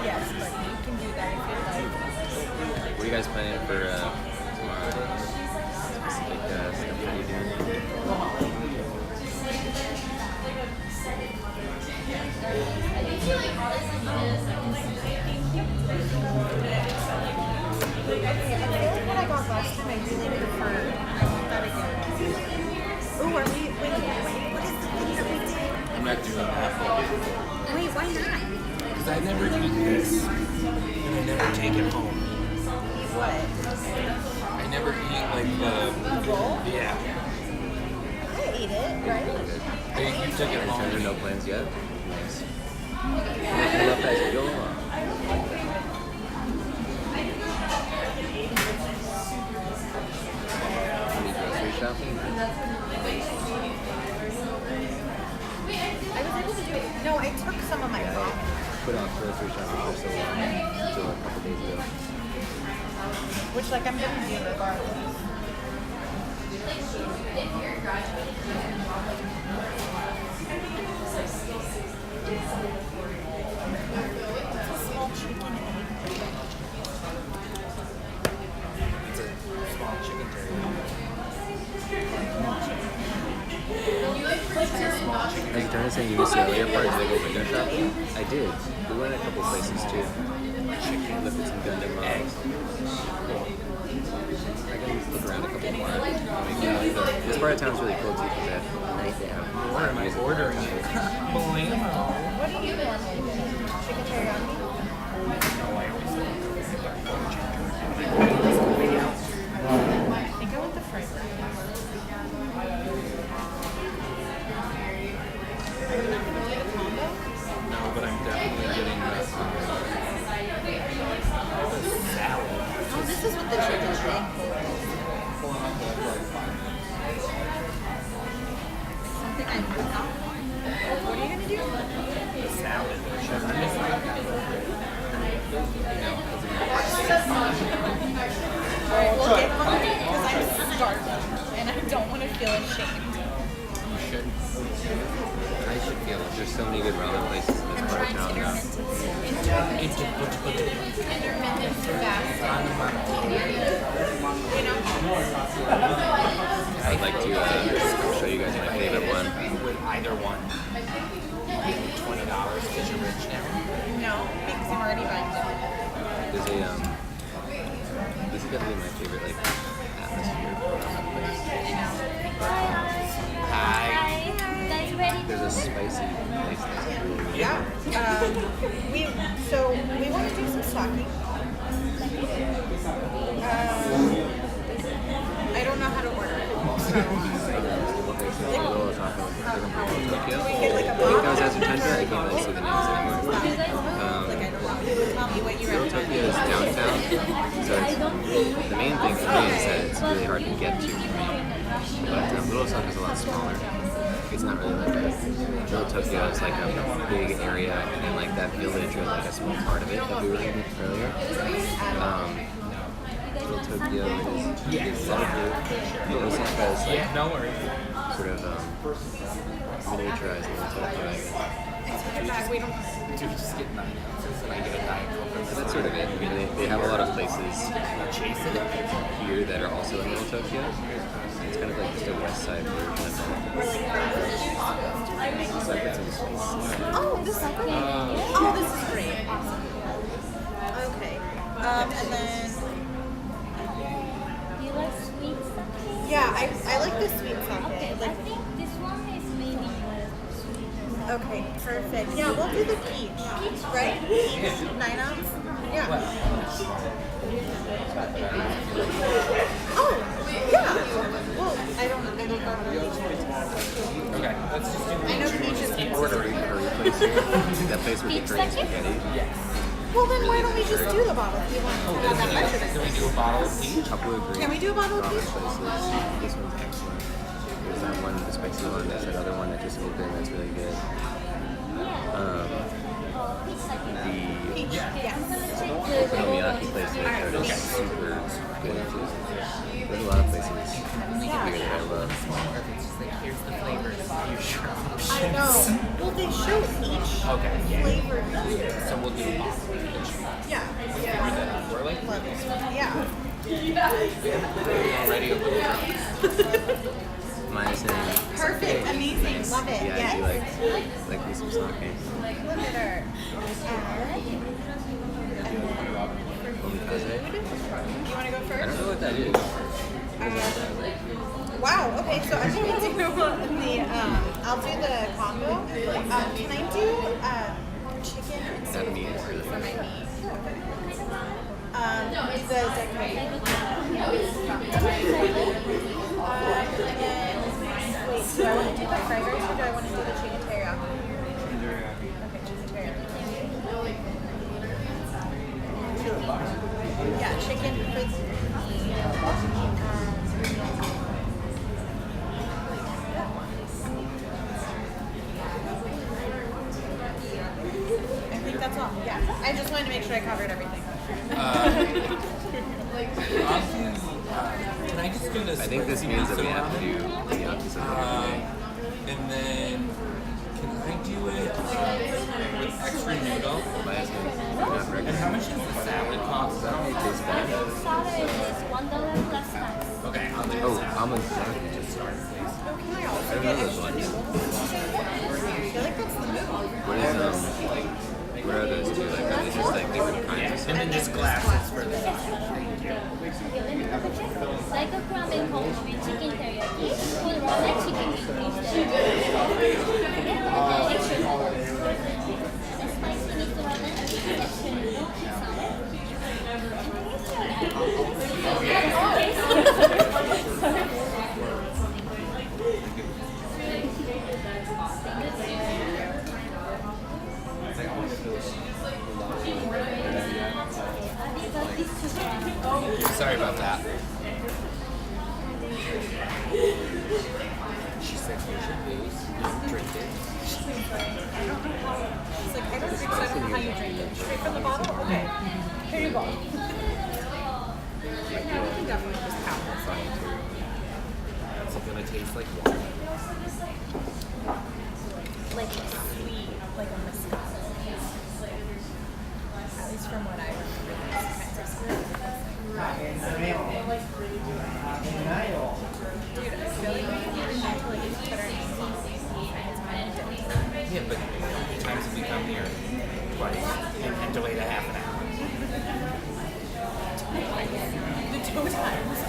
Yes, but you can do that if you like. What are you guys planning for tomorrow? Specific stuff that you're doing? Okay, I feel like what I got last time I really prefer. I want that again. Ooh, are we wait, what is the thing that we did? I'm not doing that. Wait, why not? Because I never eat this. And I never take it home. What? I never eat like the roll? Yeah. I ate it, right? You took it home. No plans yet? Nice. Pull up as you go along. Any grocery shopping? I was able to do it. No, I took some of my ramen. Put off grocery shopping for so long until a couple days ago. Which, like, I'm gonna do regardless. Small chicken egg. It's a small chicken teriyaki. Are you trying to say you missed the earlier part? Did I go window shopping? I did. We went a couple places too. Chicken, looked at some Gundam models. I can look around a couple more. This part of town is really cool too because at night they have What am I ordering? What do you normally get? Chicken teriyaki? No, I always say I think I want the fried rice. Are you not gonna get a combo? no, but I'm definitely getting the salad. Oh, this is what the chicken egg bowl is. Something I would not want. What are you gonna do? The salad. I'm missing Alright, we'll get hungry because I'm starving and I'm don't want to feel ashamed. You should. I should feel it. There's so many good ramen places in this part of town now. Intermittent fast. You know? I'd like to show you guys my favorite one. Would either one $20 because you're rich now? No, because I'm already buying it. There's a this is definitely my favorite like atmosphere ramen place. Hi. You guys ready? There's a spicy place that's really good. Yeah. We want to do some sake. I don't know how to order it. Little Osaka, Tokyo. We get like a I think that was box. Azu Tundra. I can't really see the names anymore. Tell me what you Little recommend. Tokyo is downtown, so it's, the main thing for me is that it's really hard to get to. But Little Osaka is a lot smaller. It's not really like that. Little Tokyo is like a big area, and like that village or like a small part of it that we were in earlier. Little Tokyo is Little Osaka is like No worries. sort of miniaturized Little Tokyo. We don't. Do we just get 9 ounces and I get a Diet Coke? So that's sort of it. I mean, they have a lot of places Chase it. here that are also in Little Tokyo. It's kind of like just a west side version of it. It's like it's in space. Oh, this is great. Oh, this is great. Okay. And then. Do you like sweet sake? Yeah, I like the sweet sake. Okay, I Like, think this one is maybe sweet. okay, perfect. Yeah, we'll do the peach. Peach, right? Peach, 9 ounce. Yeah. Oh, yeah. Well, I don't know how to peach. Okay, let's just do I know peach is Keep ordering curry place here. That place with the curry spaghetti. Well, then why don't we just do the bottle if you want to have that much of Can we it? do a bottle of peach? Couple of great Can we do a bottle of ramen peach? places. This one's excellent. There's that one, the spicy one. There's that other one that just opened that's really good. Peach, yes. The okonomiyaki place that I heard is super good too. There's a lot of places here that I love. It's just like, here's the flavors. You sure? I know. Well, they show each Okay. flavor here. So we'll do a bottle of peach. Yeah. Figure that out. We're like Yeah. already a little drunk. Minus in Perfect. Amazing. Love it. yeah, Yes. I do like me some sake. Look at her. Omikaze. You want to go I first? don't know what that is. Wow. Okay. So I'm going to do the. I'll do the combo. Can I do chicken and That meat is seafood really for my good. meat? The decay. And then wait. Do I want to do the fried rice or do I want to do the chicken teriyaki? Okay, chicken teriyaki. Yeah, chicken for I think that's all. Yeah. I just wanted to make sure I covered everything. Can I just do this? I think this means that we have to do the yakisoba. And then, can I do it with extra noodle? Last name, not And regular. how much does the salad cost? It tastes bad. Salad is $1 plus tax. Okay, I'll do Oh, salad. almond sake. Just start, please. Oh, can I also I don't get know those extra ones. noodles? I feel like that's the move. What is what are those two? Like, are they just like different kinds of And then just glasses for the Like a ramen comes with chicken teriyaki, with ramen chicken instead. Extra noodle. The spicy miso ramen, extra noodle, Sorry about that. She said you should lose. Drink it. It's like, I don't drink, so I don't know how you drink it. Straight from the bottle? Okay. Here you go. You can definitely just pound this. gonna taste like water. Like sweet, like a Moscato. At least from what I remember, these kinds of stuff. Dude, I feel like we can even have to like put our names on these. Yeah, but how many times have we come here? Twice. And delayed a half an hour. The 2 times.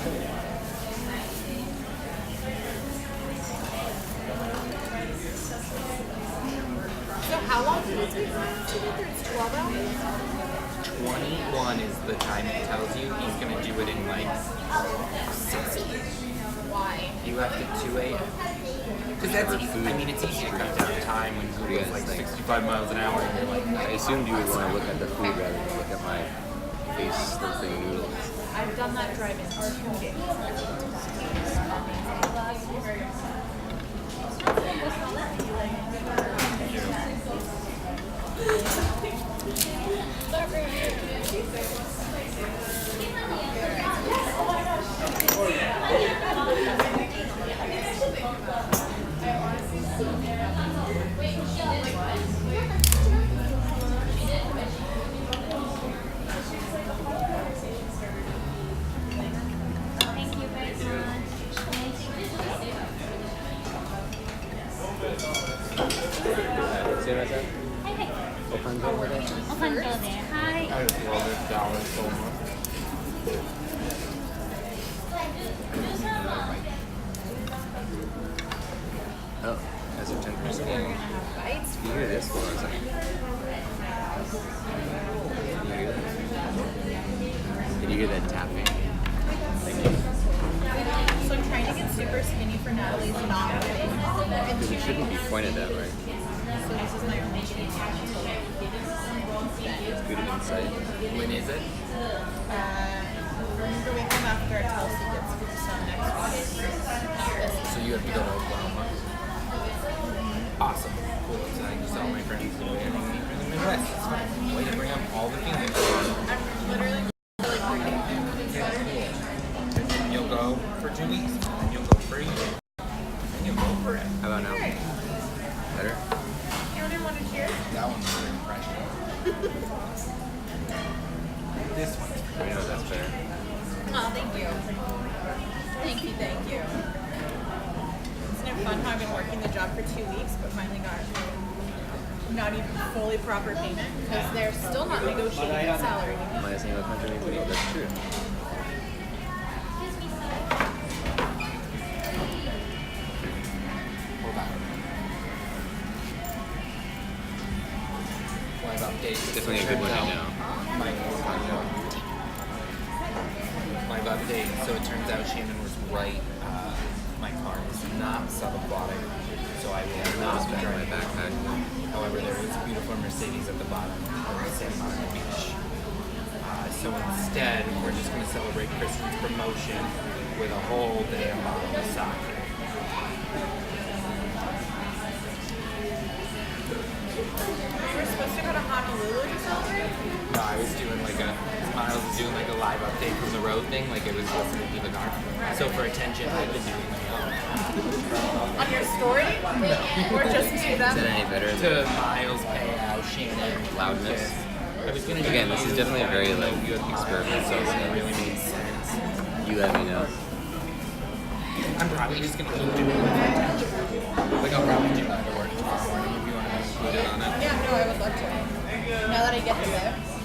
So how long did it take to get there? It's 12 hours? 21 is the time it tells you. He's gonna do it in like 60. Why? You left at 2 a.m. Because that's easy. I mean, it's easy to cut down time when Google's like 65 miles an hour and you're like, I assumed you would want to look at the food rather than look at my face slurping noodles. I've done that drive-in 2 days. Thank you very much. すいません。はいはい。お勘定で。お勘定で。はい。 I just love this dollar so much. Oh, that's a 10%. Bites? You hear this? Hold on a second. Can you hear that? Can you hear that tapping? Thank you. So I'm trying to get super skinny for Natalie's non-wedding. Because it shouldn't be pointed that way. So this is my only cheat. It's good insight. When is it? Remember we come after Chelsea gets some next week. So you have to go to Oklahoma? Awesome. Cool. So I just all my friends who are in the Midwest. It's fine. Way to bring up all the feelings. I'm literally really breaking. You'll go for 2 weeks. And you'll go for a year. And you'll go forever. How about now? Alright. Better? You don't even want to cheers? That one's for impression. This one's for I know that's better. Oh, thank you. Thank you, thank you. Isn't it fun how I've been working the job for 2 weeks, but finally got not even fully proper payment because they're still not negotiating the salary. Minus annual contribution. That's true. Hold on. Live update. Definitely a good one to know. Live update. So it turns out Shannon was right. My car is not subaquatic, so I will not be My driving. backpack. However, there is a beautiful Mercedes at the bottom of Santa Monica Beach. So instead, we're just going to celebrate Kristen's promotion with a whole damn bottle of sake. We were supposed to go to Honolulu to celebrate? No, I was doing like Miles was doing like a live update from the road thing, like it was listening to the car. So for attention, I've been doing my own. On your story? Or just to Is them? that any better To than Miles, Payout, Shannon, loudness? I was gonna do Again, this is you, definitely a very like you had experimental, so it so really made sense. you let me know. I'm probably just gonna keep doing it. Like I'll probably do that at work tomorrow morning if you want to include it on it. Yeah, no, I would love to. Now that I get the lift.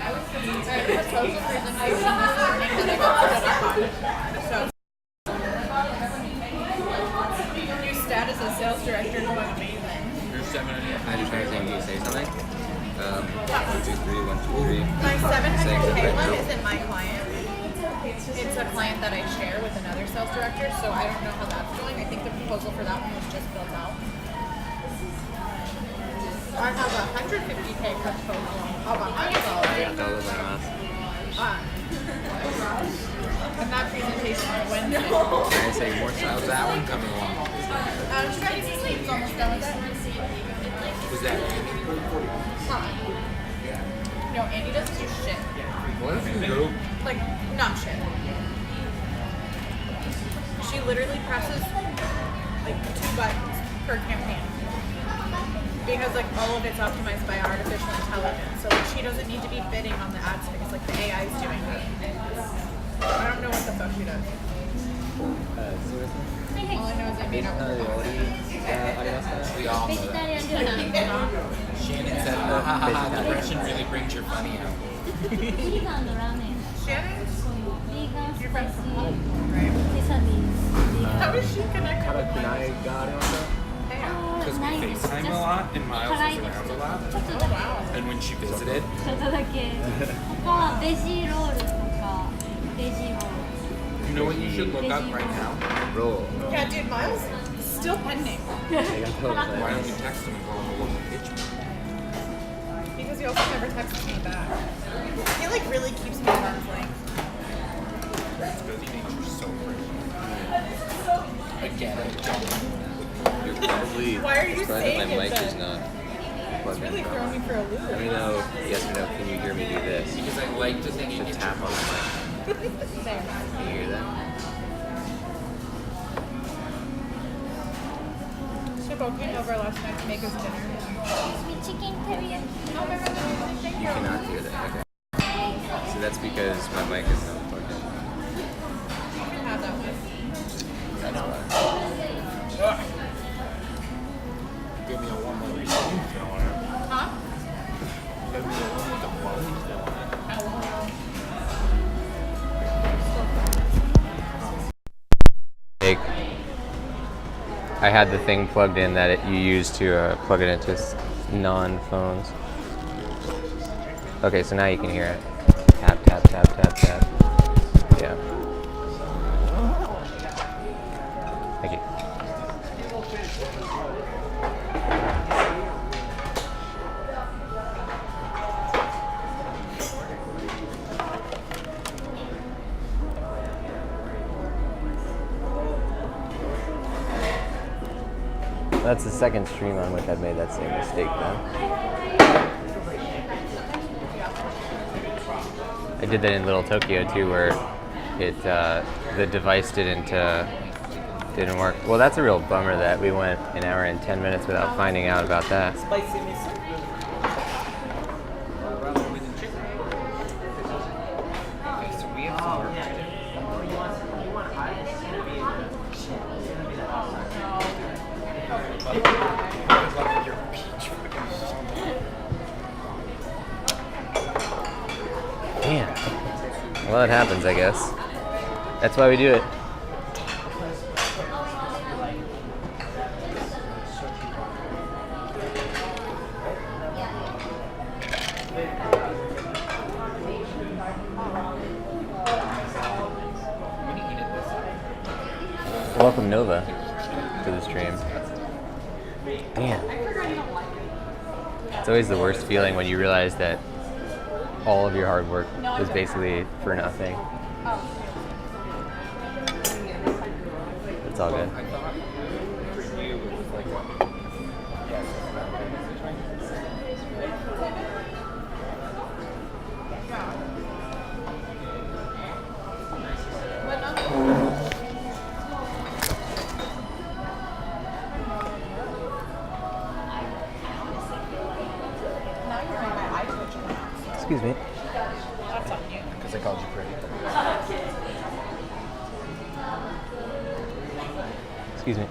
I have a proposal presentation this morning that I got set up on. So, new status as sales director going amazing. You're 700. I just trying to think. Do you say something? 1, 2, 3, 1, 2, 3. My 700K Saying one something. isn't my client. It's a client that I share with another sales director, so I don't know how that's going. I think the proposal for that one was just filled out. I have a 150K proposal of $100. $100 más. And that presentation on Wednesday. Can I say more How's stuff? that one coming along? She's ready to sleep. She's almost done with it. Was that Amy? No, Andy doesn't do shit. What if you go? Like, not shit. She literally presses like 2 buttons per campaign. Because like all of it's optimized by artificial intelligence. So like she doesn't need to be bidding on the ad space, like the AI is doing it. I don't know what the fuck she does. All I know is I made up with her. We all know ベジタ that. リアン料理 Shannon said, ha ha ha, depression really brings your funny out. ビーガンのラーメン Shannon? ビーガンスパイシー Right. ケサディ How is she connected with my Because we FaceTime a lot, and Miles was around a lot. ちょっとだけ And when she visited, ちょっとだけ他はベジロールとかベジロー you know what you should look up right now? Roll. Yeah, dude, Miles still pending. Why don't you text him and go on the local kitchen? Because he also never texts me back. He like really keeps me at arm's length. It's because he thinks you're so pretty. Again, You're probably Why are you surprised saying that my it mic then? is not It's plugged really in throwing me properly. for a loop. Let me know yes or no. Can you hear me do this? because I like to think you Just get tap on the mic. There. Can you hear that? Shippo came over last night to make us dinner. ルチキンテリヤキ Oh, remember that? You cannot hear that. Okay. So that's because my mic is not plugged in. You can have that one. That's why. Give me a one more receipt. Huh? Give me a one with the bones down on it. I had the thing plugged in that you use to plug it into non-phones. Okay, so now you can hear it. Tap, tap, tap, tap, tap. Yeah. Thank you. That's the second stream on which I've made that same mistake then. I did that in Little Tokyo too, where it the device didn't work. Well, that's a real bummer that we went an hour and 10 minutes without finding out about that. Spicy miso. Okay, so we have some work to do. Love your peach fucking song. Man. Well, it happens, I guess. That's why we do it. When you eat it this way. Welcome Nova to the stream. Damn. It's always the worst feeling when you realize that all of your hard work was basically for nothing. It's all good. I thought for you it was like, yes, Now you're on my eye twitching. Excuse me. That's on you. because I called you pretty. Excuse me.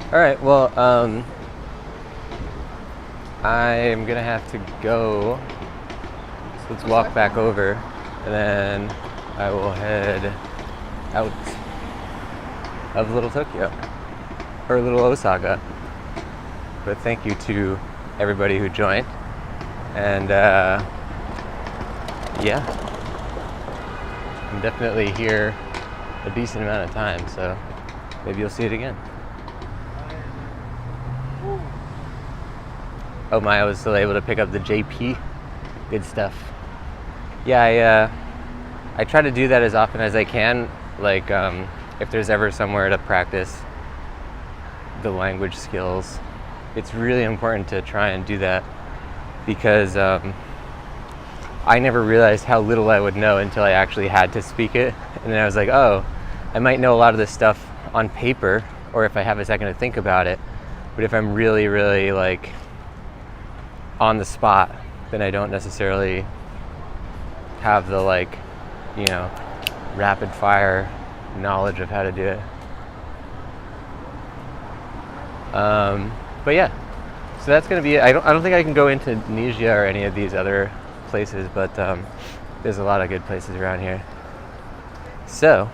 All right, well, I'm gonna have to go. So let's walk back over, and then I will head out of Little Tokyo, or Little Osaka. But thank you to everybody who joined, and yeah, I'm definitely here a decent amount of time, so maybe you'll see it again. Oh my, I was still able to pick up the JP. Good stuff. Yeah, I try to do that as often as I can. Like, if there's ever somewhere to practice the language skills, it's really important to try and do that, because I never realized how little I would know until I actually had to speak it. And then I was like, oh, I might know a lot of this stuff on paper, or if I have a second to think about it. But if I'm really, really like on the spot, then I don't necessarily have the like, you know, rapid fire knowledge of how to do it. But yeah, so that's gonna be it. I don't think I can go into Nijia or any of these other places, but there's a lot of good places around here. So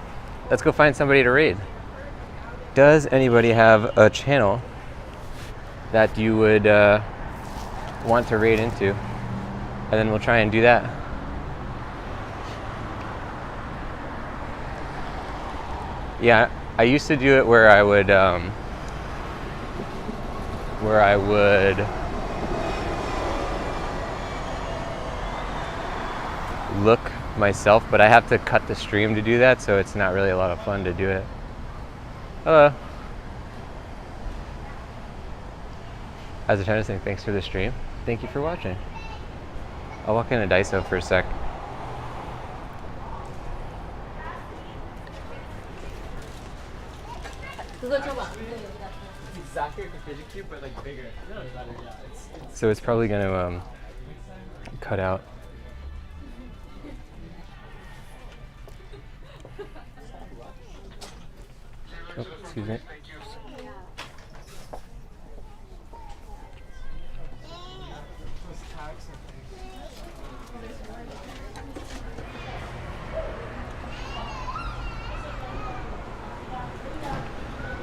let's go find somebody to raid. Does anybody have a channel that you would want to raid into? And then we'll try and do that. Yeah, I used to do it where I would look myself, but I have to cut the stream to do that, so it's not really a lot of fun to do it. Hello. I was trying to say thanks for the stream. Thank you for watching. I'll walk into Daiso for a sec. So it's probably going to cut out. Oh, excuse me.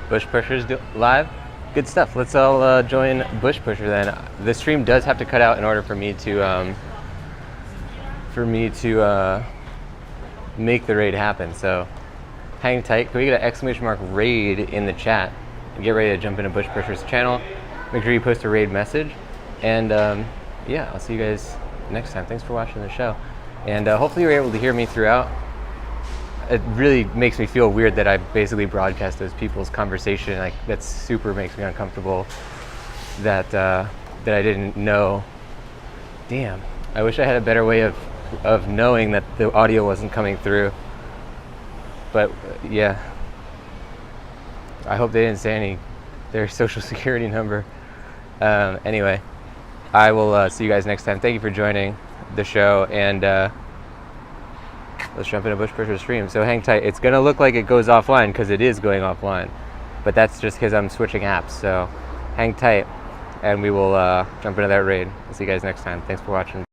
Bush Pushers live? Good stuff. Let's all join Bush Pusher then. The stream does have to cut out in order for me to make the raid happen. So hang tight. Can we get an ! raid in the chat and get ready to jump into Bush Pusher's channel? Make sure you post a raid message. And yeah, I'll see you guys next time. Thanks for watching the show. And hopefully you were able to hear me throughout. It really makes me feel weird that I basically broadcast those people's conversation. Like, that super makes me uncomfortable that I didn't know. Damn, I wish I had a better way of knowing that the audio wasn't coming through. But yeah, I hope they didn't say their social security number. Anyway, I will see you guys next time. Thank you for joining the show, and let's jump into Bush Pusher's stream. So hang tight. It's gonna look like it goes offline because it is going offline, but that's just because I'm switching apps. So hang tight, and we will jump into that raid. I'll see you guys next time. Thanks for watching.